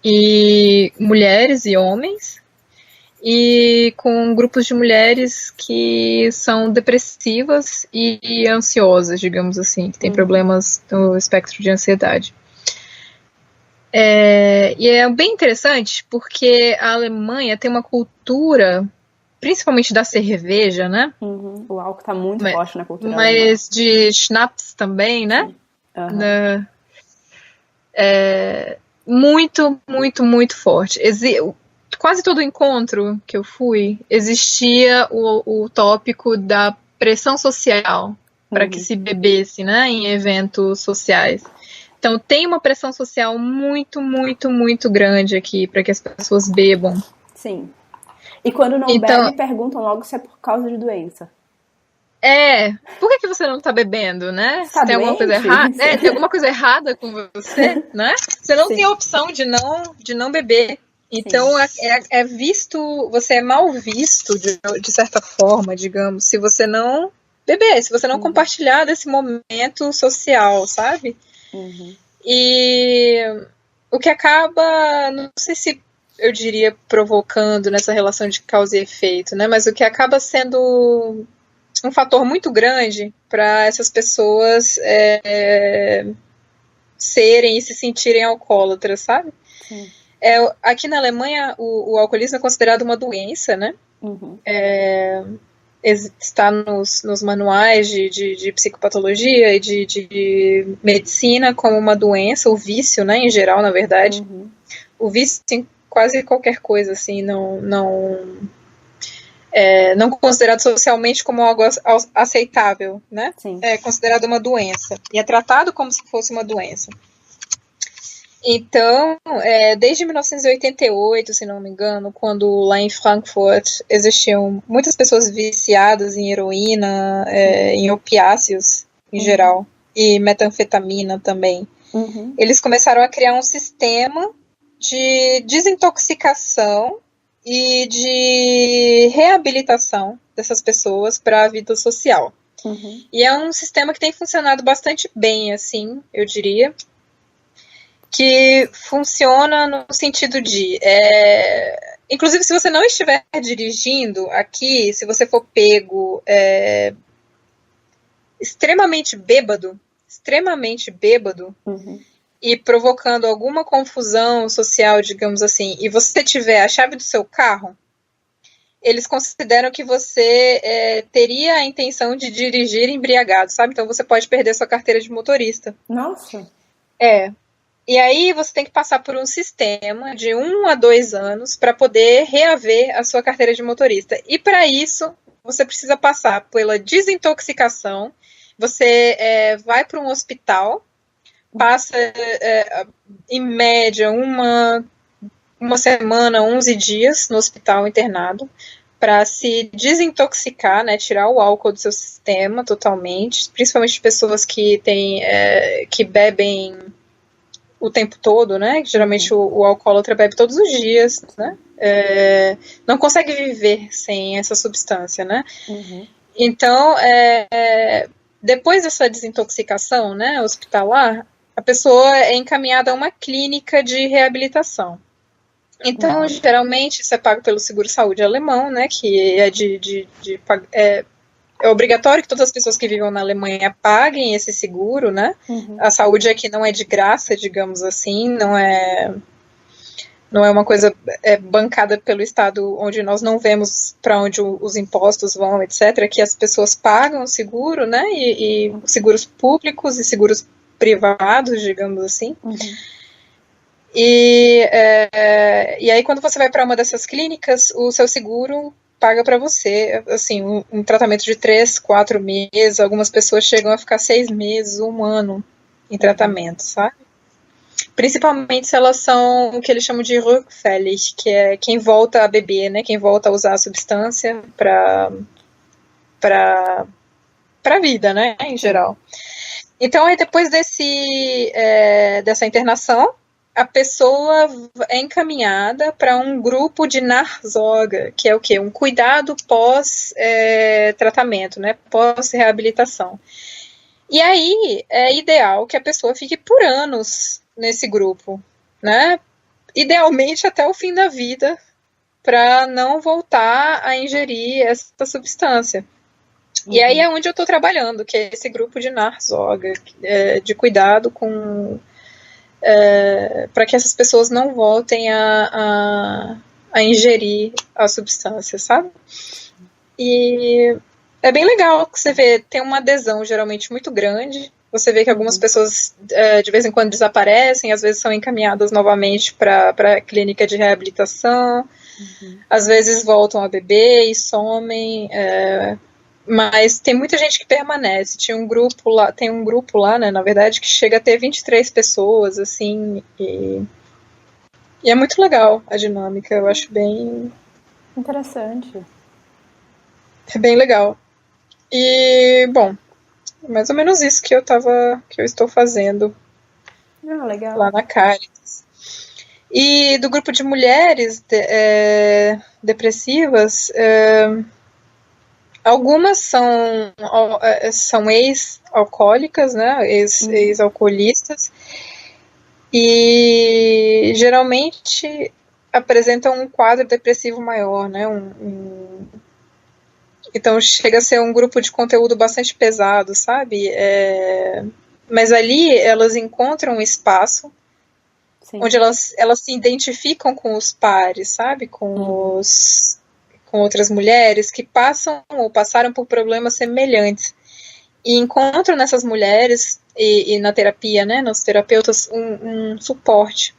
Speaker 2: e mulheres e homens, e com grupos de mulheres que são depressivas e ansiosas, digamos assim, que têm problemas no espectro de ansiedade. E é bem interessante porque a Alemanha tem uma cultura, principalmente da cerveja, né?
Speaker 1: O álcool está muito forte na cultura alemã.
Speaker 2: Mas de schnapps também, né? Muito, muito, muito forte. Quase todo encontro que eu fui, existia o tópico da pressão social para que se bebesse, né? Em eventos sociais. Então tem uma pressão social muito, muito, muito grande aqui para que as pessoas bebam.
Speaker 1: Sim. E quando não bebe, perguntam logo se é por causa de doença.
Speaker 2: Por que você não tá bebendo, né?
Speaker 1: Tá
Speaker 2: tem alguma coisa errada? Tem alguma coisa errada com você, né? Você não tem a opção de não beber. Então é visto, você é mal visto de certa forma, digamos, se você não beber, se você não compartilhar desse momento social, sabe? E o que acaba, não sei se eu diria provocando nessa relação de causa e efeito, né? Mas o que acaba sendo um fator muito grande para essas pessoas serem e se sentirem alcoólatras, sabe? Aqui na Alemanha o alcoolismo é considerado uma doença, né? Está nos manuais de psicopatologia e de medicina como uma doença, o vício, né, em geral, na verdade. O vício em quase qualquer coisa, assim, não considerado socialmente como algo aceitável, né? É considerado uma doença e é tratado como se fosse uma doença. Então, desde 1988, se não me engano, quando lá em Frankfurt existiam muitas pessoas viciadas em heroína, em opiáceos em geral, e metanfetamina também, eles começaram a criar um sistema de desintoxicação e de reabilitação dessas pessoas para a vida social. E é um sistema que tem funcionado bastante bem, assim, eu diria, que funciona no sentido de... inclusive, se você não estiver dirigindo aqui, se você for pego extremamente bêbado, e provocando alguma confusão social, digamos assim, e você tiver a chave do seu carro, eles consideram que você teria a intenção de dirigir embriagado, sabe? Então você pode perder sua carteira de motorista.
Speaker 1: Nossa!
Speaker 2: E aí você tem que passar por um sistema de 1 a 2 anos para poder reaver a sua carteira de motorista. E para isso, você precisa passar pela desintoxicação, você vai para um hospital, passa em média uma semana, 11 dias no hospital internado, para se desintoxicar, né, tirar o álcool do seu sistema totalmente, principalmente pessoas que bebem o tempo todo, né? Geralmente o alcoólatra bebe todos os dias, né? Não consegue viver sem essa substância, né? Então, depois dessa desintoxicação, né, hospitalar, a pessoa é encaminhada a uma clínica de reabilitação. Então, geralmente, isso é pago pelo seguro-saúde alemão, né, que é obrigatório que todas as pessoas que vivem na Alemanha paguem esse seguro, né? A saúde aqui não é de graça, digamos assim, não é uma coisa bancada pelo Estado, onde nós não vemos para onde os impostos vão, etc., que as pessoas pagam o seguro, né, e seguros públicos e seguros privados, digamos assim. E aí, quando você vai para uma dessas clínicas, o seu seguro paga para você, assim, um tratamento de 3, 4 meses, algumas pessoas chegam a ficar 6 meses, 1 ano em tratamento, sabe? Principalmente se elas são o que eles chamam de rückfällig, que é quem volta a beber, né? Quem volta a usar a substância para a vida, né? Em geral. Então, aí depois dessa internação, a pessoa é encaminhada para um grupo de Nachsorge, que é o quê? Um cuidado pós-tratamento, né? Pós-reabilitação. E aí é ideal que a pessoa fique por anos nesse grupo, né? Idealmente até o fim da vida, para não voltar a ingerir essa substância. E aí é onde eu estou trabalhando, que é esse grupo de Nachsorge, de cuidado com para que essas pessoas não voltem a ingerir a substância, sabe? E é bem legal que você vê, tem uma adesão geralmente muito grande. Você vê que algumas pessoas de vez em quando desaparecem, às vezes são encaminhadas novamente para a clínica de reabilitação, às vezes voltam a beber e somem, mas tem muita gente que permanece. Tem um grupo lá, né, na verdade, que chega a ter 23 pessoas, assim, e é muito legal a dinâmica, eu acho bem
Speaker 1: interessante.
Speaker 2: É bem legal. E, bom, mais ou menos isso que eu estou fazendo
Speaker 1: legal.
Speaker 2: lá na Caritas. E do grupo de mulheres depressivas, algumas são ex-alcoólicas, né, ex-alcoolistas, e geralmente apresentam um quadro depressivo maior, né, então chega a ser um grupo de conteúdo bastante pesado, sabe? Mas ali elas encontram um espaço onde elas se identificam com os pares, sabe? Com outras mulheres que passam ou passaram por problemas semelhantes. E encontram nessas mulheres e na terapia, né, nos terapeutas, um suporte.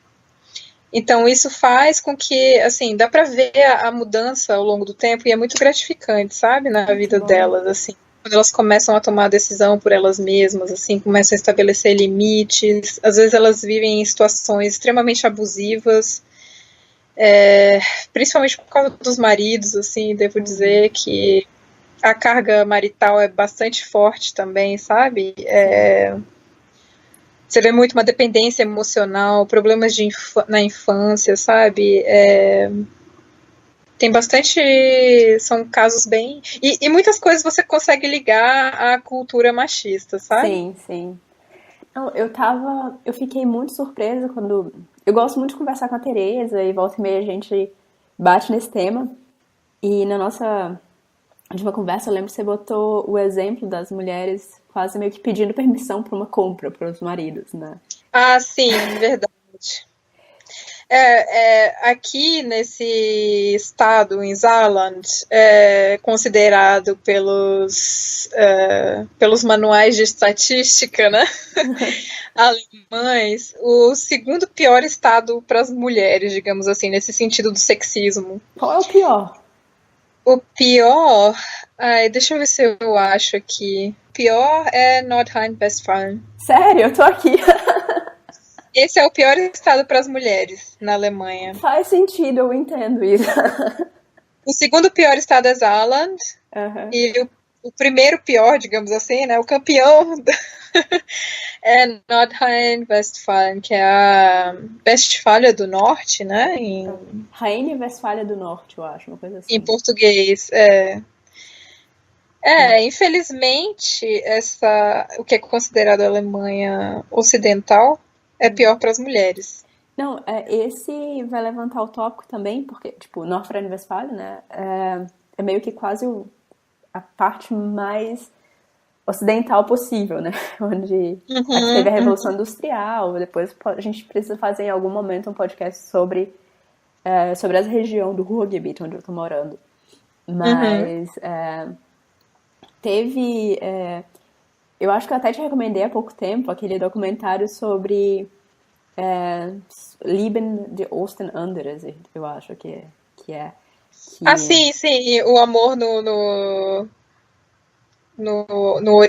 Speaker 2: Então, isso faz com que, assim, dá pra ver a mudança ao longo do tempo e é muito gratificante, sabe, na vida delas, assim. Quando elas começam a tomar a decisão por elas mesmas, assim, começam a estabelecer limites. Às vezes elas vivem em situações extremamente abusivas, principalmente por causa dos maridos, assim, devo dizer que a carga marital é bastante forte também, sabe? Você vê muito uma dependência emocional, problemas na infância, sabe? Tem bastante. São casos bem. E muitas coisas você consegue ligar à cultura machista, sabe?
Speaker 1: Sim, sim. Não, eu fiquei muito surpresa quando. Eu gosto muito de conversar com a Tereza e volta e meia a gente bate nesse tema. E na nossa última conversa, eu lembro que você botou o exemplo das mulheres quase meio que pedindo permissão para uma compra para os maridos, né?
Speaker 2: Ah, sim, verdade. Aqui nesse estado, em Saarland, é considerado pelos manuais de estatística, né, alemães, o segundo pior estado para as mulheres, digamos assim, nesse sentido do sexismo.
Speaker 1: Qual é o pior?
Speaker 2: O pior... deixa eu ver se eu acho aqui. O pior é Nordrhein-Westfalen.
Speaker 1: Sério? Eu tô aqui.
Speaker 2: Esse é o pior estado para as mulheres na Alemanha.
Speaker 1: Faz sentido, eu entendo isso.
Speaker 2: O segundo pior estado é Saarland. E o primeiro pior, digamos assim, né, o campeão é Nordrhein-Westfalen, que é a Westfália do Norte, né?
Speaker 1: Rhein-Westfália do Norte, eu acho, uma coisa assim.
Speaker 2: Em português, Infelizmente, o que é considerado a Alemanha Ocidental é pior para as mulheres.
Speaker 1: Não, esse vai levantar o tópico também, porque, tipo, North Rhine-Westphalia, né, é meio que quase a parte mais ocidental possível, né, onde aqui teve a Revolução Industrial, depois a gente precisa fazer em algum momento um podcast sobre a região do Ruhrgebiet, onde eu tô morando. Mas teve... eu acho que eu até te recomendei há pouco tempo aquele documentário sobre Leben de Osten Anderes, eu acho que é.
Speaker 2: Sim, o amor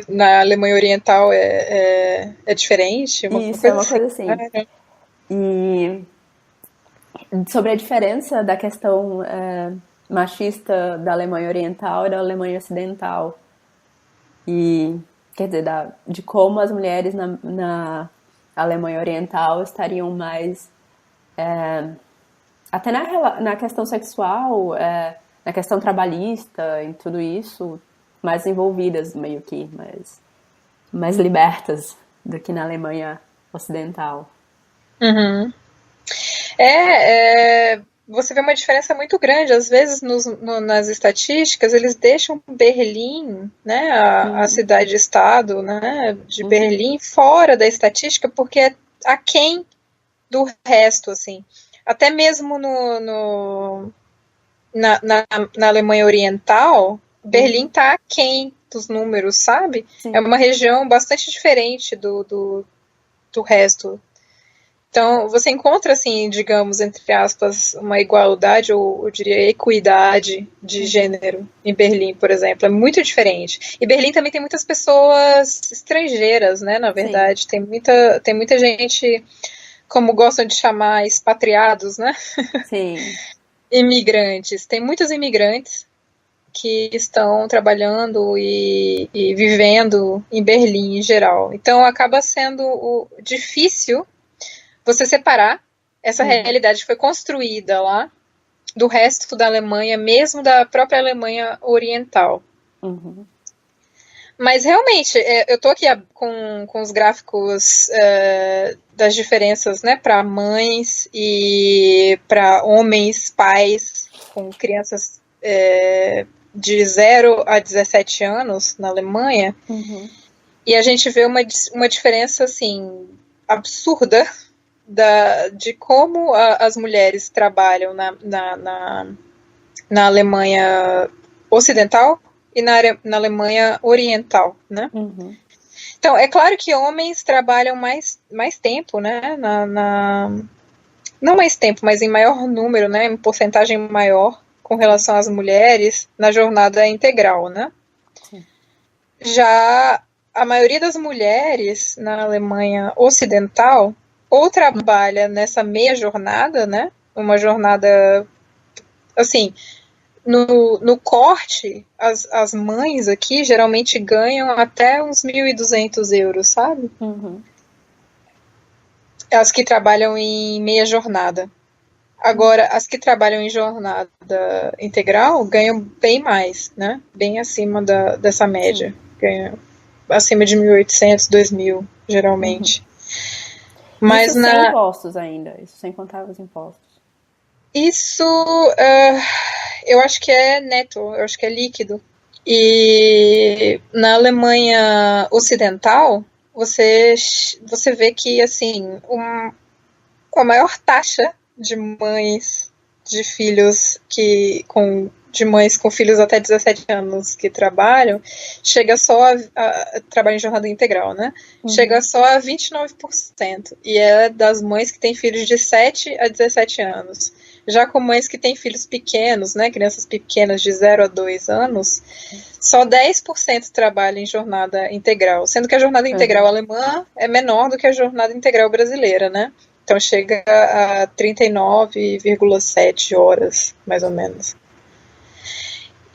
Speaker 2: na Alemanha Oriental é diferente.
Speaker 1: Isso, é uma coisa assim. E sobre a diferença da questão machista da Alemanha Oriental e da Alemanha Ocidental. E, quer dizer, de como as mulheres na Alemanha Oriental estariam mais até na questão sexual, na questão trabalhista, em tudo isso, mais envolvidas, meio que, mais libertas do que na Alemanha Ocidental.
Speaker 2: Você vê uma diferença muito grande. Às vezes, nas estatísticas, eles deixam Berlim, né, a cidade-estado, né, de Berlim, fora da estatística, porque é aquém do resto, assim. Até mesmo na Alemanha Oriental, Berlim está aquém dos números, sabe? Sim. É uma região bastante diferente do resto. Então, você encontra, assim, digamos, entre aspas, uma igualdade, ou eu diria equidade de gênero em Berlim, por exemplo. É muito diferente. E Berlim também tem muitas pessoas estrangeiras, né, na verdade. Sim. Tem muita gente, como gostam de chamar, expatriados, né?
Speaker 1: Sim.
Speaker 2: Imigrantes. Tem muitos imigrantes que estão trabalhando e vivendo em Berlim, em geral. Então, acaba sendo difícil você separar essa realidade que foi construída lá do resto da Alemanha, mesmo da própria Alemanha Oriental. Mas, realmente, eu estou aqui com os gráficos das diferenças, né, para mães e para homens, pais, com crianças de 0 a 17 anos na Alemanha. E a gente vê uma diferença, assim, absurda de como as mulheres trabalham na Alemanha Ocidental e na Alemanha Oriental, né? Então, é claro que homens trabalham mais tempo, né? Não mais tempo, mas em maior número, né? Em porcentagem maior com relação às mulheres na jornada integral, né? Sim. Já a maioria das mulheres na Alemanha Ocidental ou trabalha nessa meia jornada, né? Uma jornada, assim, no corte, as mães aqui geralmente ganham até uns 1.200 euros, sabe? As que trabalham em meia jornada. Agora, as que trabalham em jornada integral ganham bem mais, né? Bem acima dessa média. Ganham acima de 1.800, 2.000, geralmente. Mas
Speaker 1: isso sem impostos ainda, isso sem contar os impostos.
Speaker 2: Isso, eu acho que é neto, eu acho que é líquido. E na Alemanha Ocidental, você vê que, assim, a maior taxa de mães de filhos de mães com filhos até 17 anos que trabalham, chega só trabalham em jornada integral, né? Chega só a 29%. E é das mães que têm filhos de 7 a 17 anos. Já com mães que têm filhos pequenos, né? Crianças pequenas de 0 a 2 anos, só 10% trabalham em jornada integral. Sendo que a jornada integral alemã é menor do que a jornada integral brasileira, né? Então chega a 39,7 horas, mais ou menos.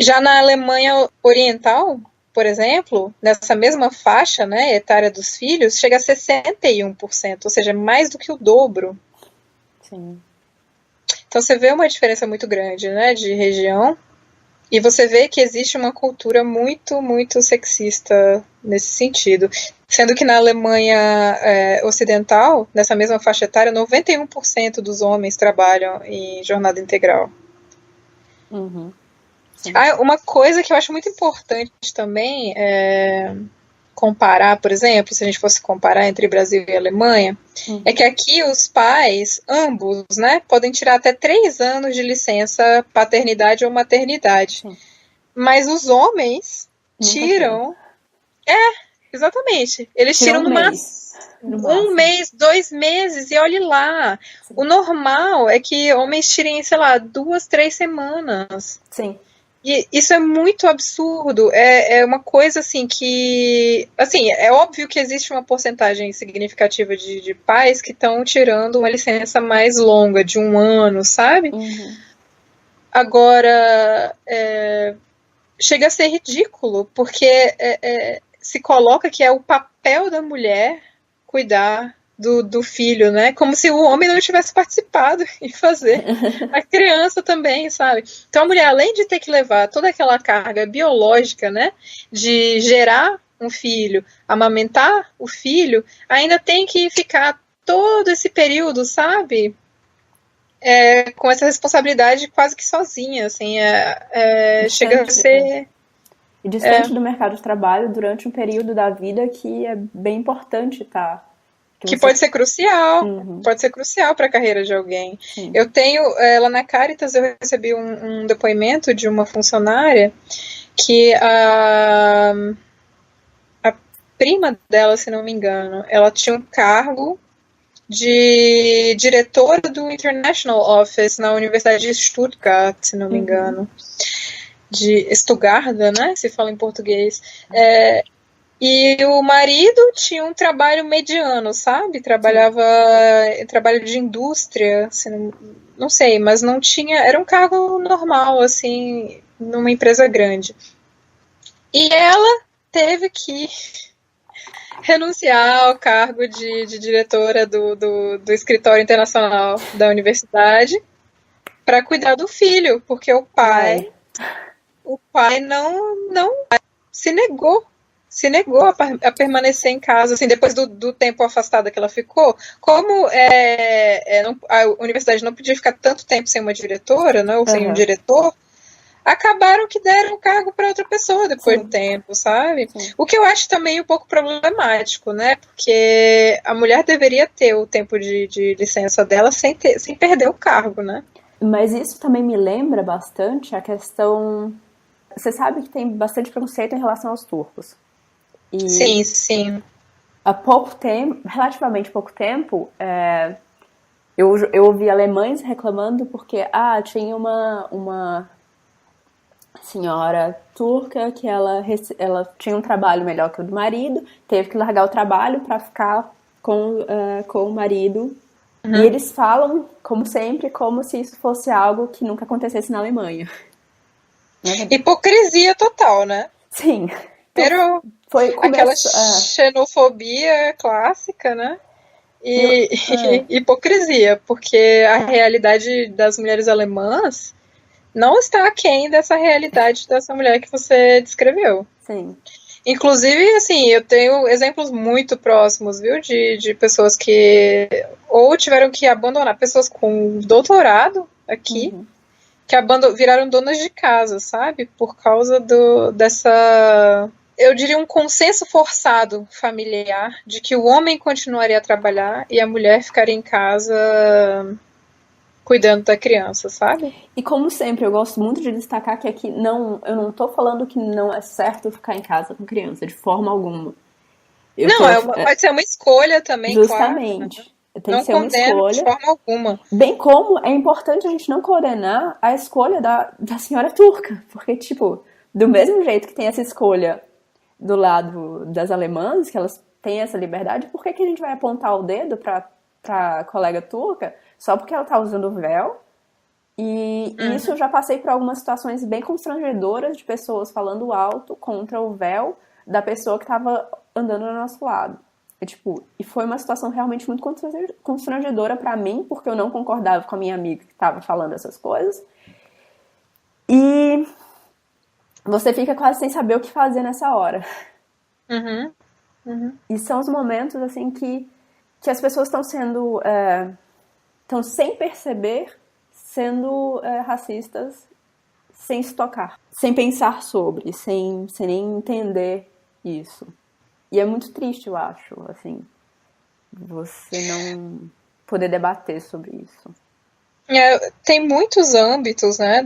Speaker 2: Já na Alemanha Oriental, por exemplo, nessa mesma faixa, né, etária dos filhos, chega a 61%, ou seja, mais do que o dobro.
Speaker 1: Sim.
Speaker 2: Então você vê uma diferença muito grande, né, de região. E você vê que existe uma cultura muito, muito sexista nesse sentido. Sendo que na Alemanha ocidental, nessa mesma faixa etária, 91% dos homens trabalham em jornada integral.
Speaker 1: Uhum.
Speaker 2: Uma coisa que eu acho muito importante também é comparar, por exemplo, se a gente fosse comparar entre Brasil e Alemanha, é que aqui os pais, ambos, né, podem tirar até 3 anos de licença paternidade ou maternidade.
Speaker 1: Sim.
Speaker 2: Mas os homens tiram. Exatamente. Eles tiram no máximo 1 mês, 2 meses, e olhe lá. Sim. O normal é que homens tirem, sei lá, 2, 3 semanas.
Speaker 1: Sim.
Speaker 2: E isso é muito absurdo. É uma coisa assim que. Assim, é óbvio que existe uma porcentagem significativa de pais que estão tirando uma licença mais longa, de 1 ano, sabe?
Speaker 1: Uhum.
Speaker 2: Agora, chega a ser ridículo, porque se coloca que é o papel da mulher cuidar do filho, né? Como se o homem não tivesse participado em fazer. A criança também, sabe? Então a mulher, além de ter que levar toda aquela carga biológica, né? De gerar um filho, amamentar o filho, ainda tem que ficar todo esse período, sabe? Com essa responsabilidade quase que sozinha, assim, chega a ser...
Speaker 1: E distante do mercado de trabalho durante um período da vida que é bem importante, tá?
Speaker 2: Que pode ser crucial, pode ser crucial para a carreira de alguém. Sim. Eu tenho, lá na Caritas, eu recebi um depoimento de uma funcionária que a prima dela, se não me engano, ela tinha um cargo de diretora do International Office na Universidade de Stuttgart, se não me engano. De Stuttgart, né, se fala em português. E o marido tinha um trabalho mediano, sabe? Trabalhava trabalho de indústria, assim, não sei, mas não tinha... Era um cargo normal, assim, numa empresa grande. E ela teve que renunciar ao cargo de diretora do escritório internacional da universidade para cuidar do filho, porque o pai não se negou a permanecer em casa, assim, depois do tempo afastada que ela ficou. Como a universidade não podia ficar tanto tempo sem uma diretora, né, ou sem um diretor, acabaram que deram o cargo para outra pessoa depois do tempo, sabe? Sim. O que eu acho também um pouco problemático, né, porque a mulher deveria ter o tempo de licença dela sem perder o cargo, né?
Speaker 1: Mas isso também me lembra bastante a questão... Você sabe que tem bastante preconceito em relação aos turcos.
Speaker 2: E sim.
Speaker 1: Há pouco tempo, relativamente pouco tempo, eu ouvi alemães reclamando porque tinha uma senhora turca que ela tinha um trabalho melhor que o do marido, teve que largar o trabalho para ficar com o marido. E eles falam, como sempre, como se isso fosse algo que nunca acontecesse na Alemanha.
Speaker 2: Hipocrisia total, né?
Speaker 1: Sim.
Speaker 2: Era aquela xenofobia clássica, né? E hipocrisia, porque a realidade das mulheres alemãs não está aquém dessa realidade dessa mulher que você descreveu.
Speaker 1: Sim.
Speaker 2: Inclusive, assim, eu tenho exemplos muito próximos, viu, de pessoas que ou tiveram que abandonar, pessoas com doutorado aqui, que viraram donas de casa, sabe? Por causa dessa... Eu diria um consenso forçado familiar de que o homem continuaria a trabalhar e a mulher ficaria em casa cuidando da criança, sabe?
Speaker 1: E como sempre, eu gosto muito de destacar que aqui eu não tô falando que não é certo ficar em casa com criança, de forma alguma.
Speaker 2: Pode ser uma escolha também,
Speaker 1: justamente.
Speaker 2: Claro.
Speaker 1: Tem
Speaker 2: não
Speaker 1: que ser uma escolha.
Speaker 2: De forma alguma.
Speaker 1: Bem como é importante a gente não condenar a escolha da senhora turca, porque, tipo, do mesmo jeito que tem essa escolha do lado das alemãs, que elas têm essa liberdade, por que a gente vai apontar o dedo pra colega turca só porque ela tá usando o véu? E isso eu já passei por algumas situações bem constrangedoras de pessoas falando alto contra o véu da pessoa que tava andando do nosso lado. E foi uma situação realmente muito constrangedora pra mim, porque eu não concordava com a minha amiga que tava falando essas coisas. E você fica quase sem saber o que fazer nessa hora.
Speaker 2: Uhum.
Speaker 1: E são os momentos, assim, que as pessoas estão sendo... estão sem perceber, sendo racistas, sem se tocar. Sem pensar sobre, sem nem entender isso. E é muito triste, eu acho, assim, você não poder debater sobre isso.
Speaker 2: Tem muitos âmbitos, né,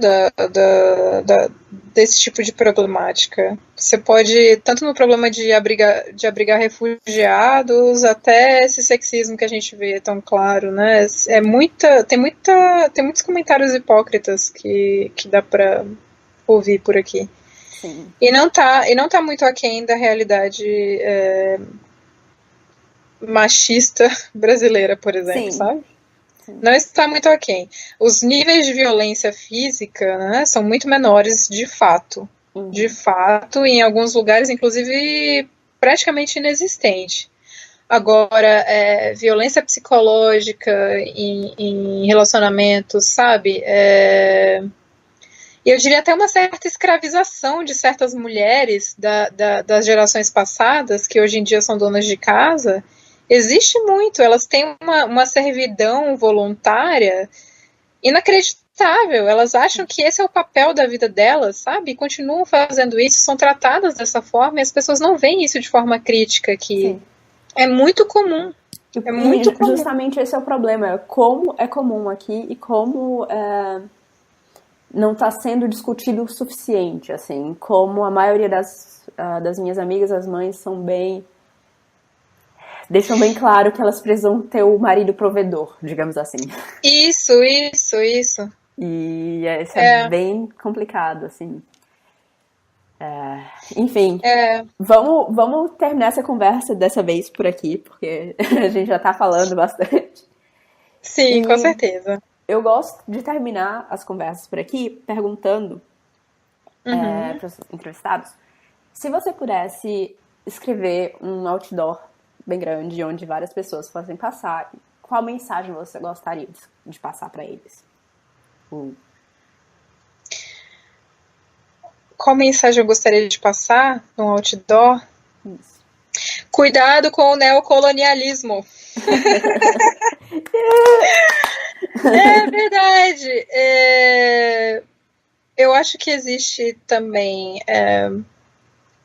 Speaker 2: desse tipo de problemática. Você pode, tanto no problema de abrigar refugiados, até esse sexismo que a gente vê tão claro, né? Tem muitos comentários hipócritas que dá para ouvir por aqui.
Speaker 1: Sim.
Speaker 2: E não tá muito aquém da realidade machista brasileira, por exemplo,
Speaker 1: Sim.
Speaker 2: sabe? Não está muito aquém. Os níveis de violência física, né, são muito menores de fato. De fato, em alguns lugares, inclusive, praticamente inexistente. Agora, violência psicológica em relacionamentos, sabe? Eu diria até uma certa escravização de certas mulheres das gerações passadas, que hoje em dia são donas de casa. Existe muito, elas têm uma servidão voluntária inacreditável, elas acham que esse é o papel da vida delas, sabe? E continuam fazendo isso, são tratadas dessa forma, e as pessoas não veem isso de forma crítica aqui.
Speaker 1: Sim.
Speaker 2: É muito comum.
Speaker 1: Justamente esse é o problema, como é comum aqui e como não está sendo discutido o suficiente, assim, como a maioria das minhas amigas, as mães, deixam bem claro que elas precisam ter o marido provedor, digamos assim.
Speaker 2: Isso.
Speaker 1: E isso é bem complicado, assim. Enfim, vamos terminar essa conversa dessa vez por aqui, porque a gente já tá falando bastante.
Speaker 2: Sim, com certeza.
Speaker 1: Eu gosto de terminar as conversas por aqui perguntando para os entrevistados se você pudesse escrever um outdoor bem grande, onde várias pessoas fossem passar, qual mensagem você gostaria de passar para eles?
Speaker 2: Qual mensagem eu gostaria de passar no outdoor?
Speaker 1: Isso.
Speaker 2: Cuidado com o neocolonialismo. É verdade. Eu acho que existe também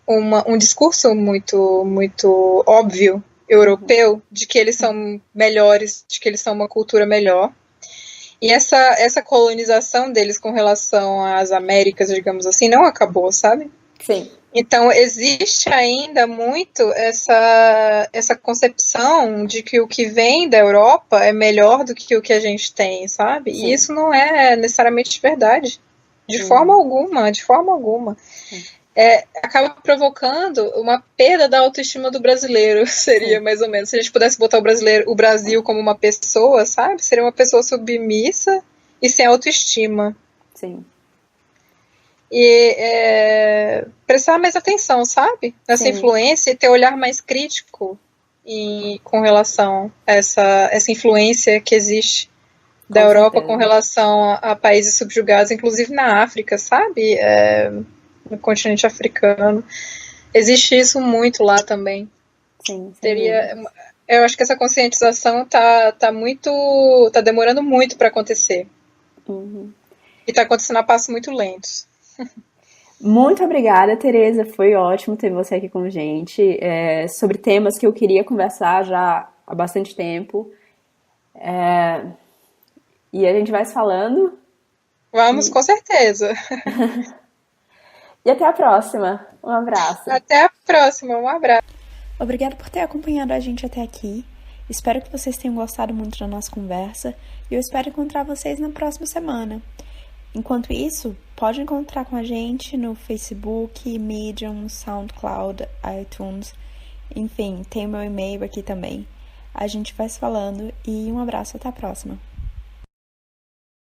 Speaker 2: um discurso muito, muito óbvio europeu de que eles são melhores, de que eles são uma cultura melhor. E essa colonização deles com relação às Américas, digamos assim, não acabou, sabe?
Speaker 1: Sim.
Speaker 2: Então, existe ainda muito essa concepção de que o que vem da Europa é melhor do que o que a gente tem, sabe? Sim. E isso não é necessariamente verdade. De forma alguma. Acaba provocando uma perda da autoestima do brasileiro, seria mais ou menos. Se a gente pudesse botar o Brasil como uma pessoa, sabe? Seria uma pessoa submissa e sem autoestima.
Speaker 1: Sim.
Speaker 2: E prestar mais atenção, sabe? Nessa influência e ter um olhar mais crítico com relação a essa influência que existe da Europa com relação a países subjugados, inclusive na África, sabe? No continente africano. Existe isso muito lá também.
Speaker 1: Sim.
Speaker 2: Eu acho que essa conscientização tá demorando muito para acontecer. E tá acontecendo a passos muito lentos.
Speaker 1: Muito obrigada, Tereza. Foi ótimo ter você aqui com a gente. Sobre temas que eu queria conversar já há bastante tempo. E a gente vai se falando.
Speaker 2: Vamos, com certeza.
Speaker 1: E até a próxima. Um abraço.
Speaker 2: Até a próxima. Um abraço.
Speaker 1: Obrigada por ter acompanhado a gente até aqui. Espero que vocês tenham gostado muito da nossa conversa. E eu espero encontrar vocês na próxima semana. Enquanto isso, pode encontrar com a gente no Facebook, Medium, SoundCloud, iTunes. Enfim, tem o meu e-mail aqui também. A gente vai se falando e um abraço, até a próxima.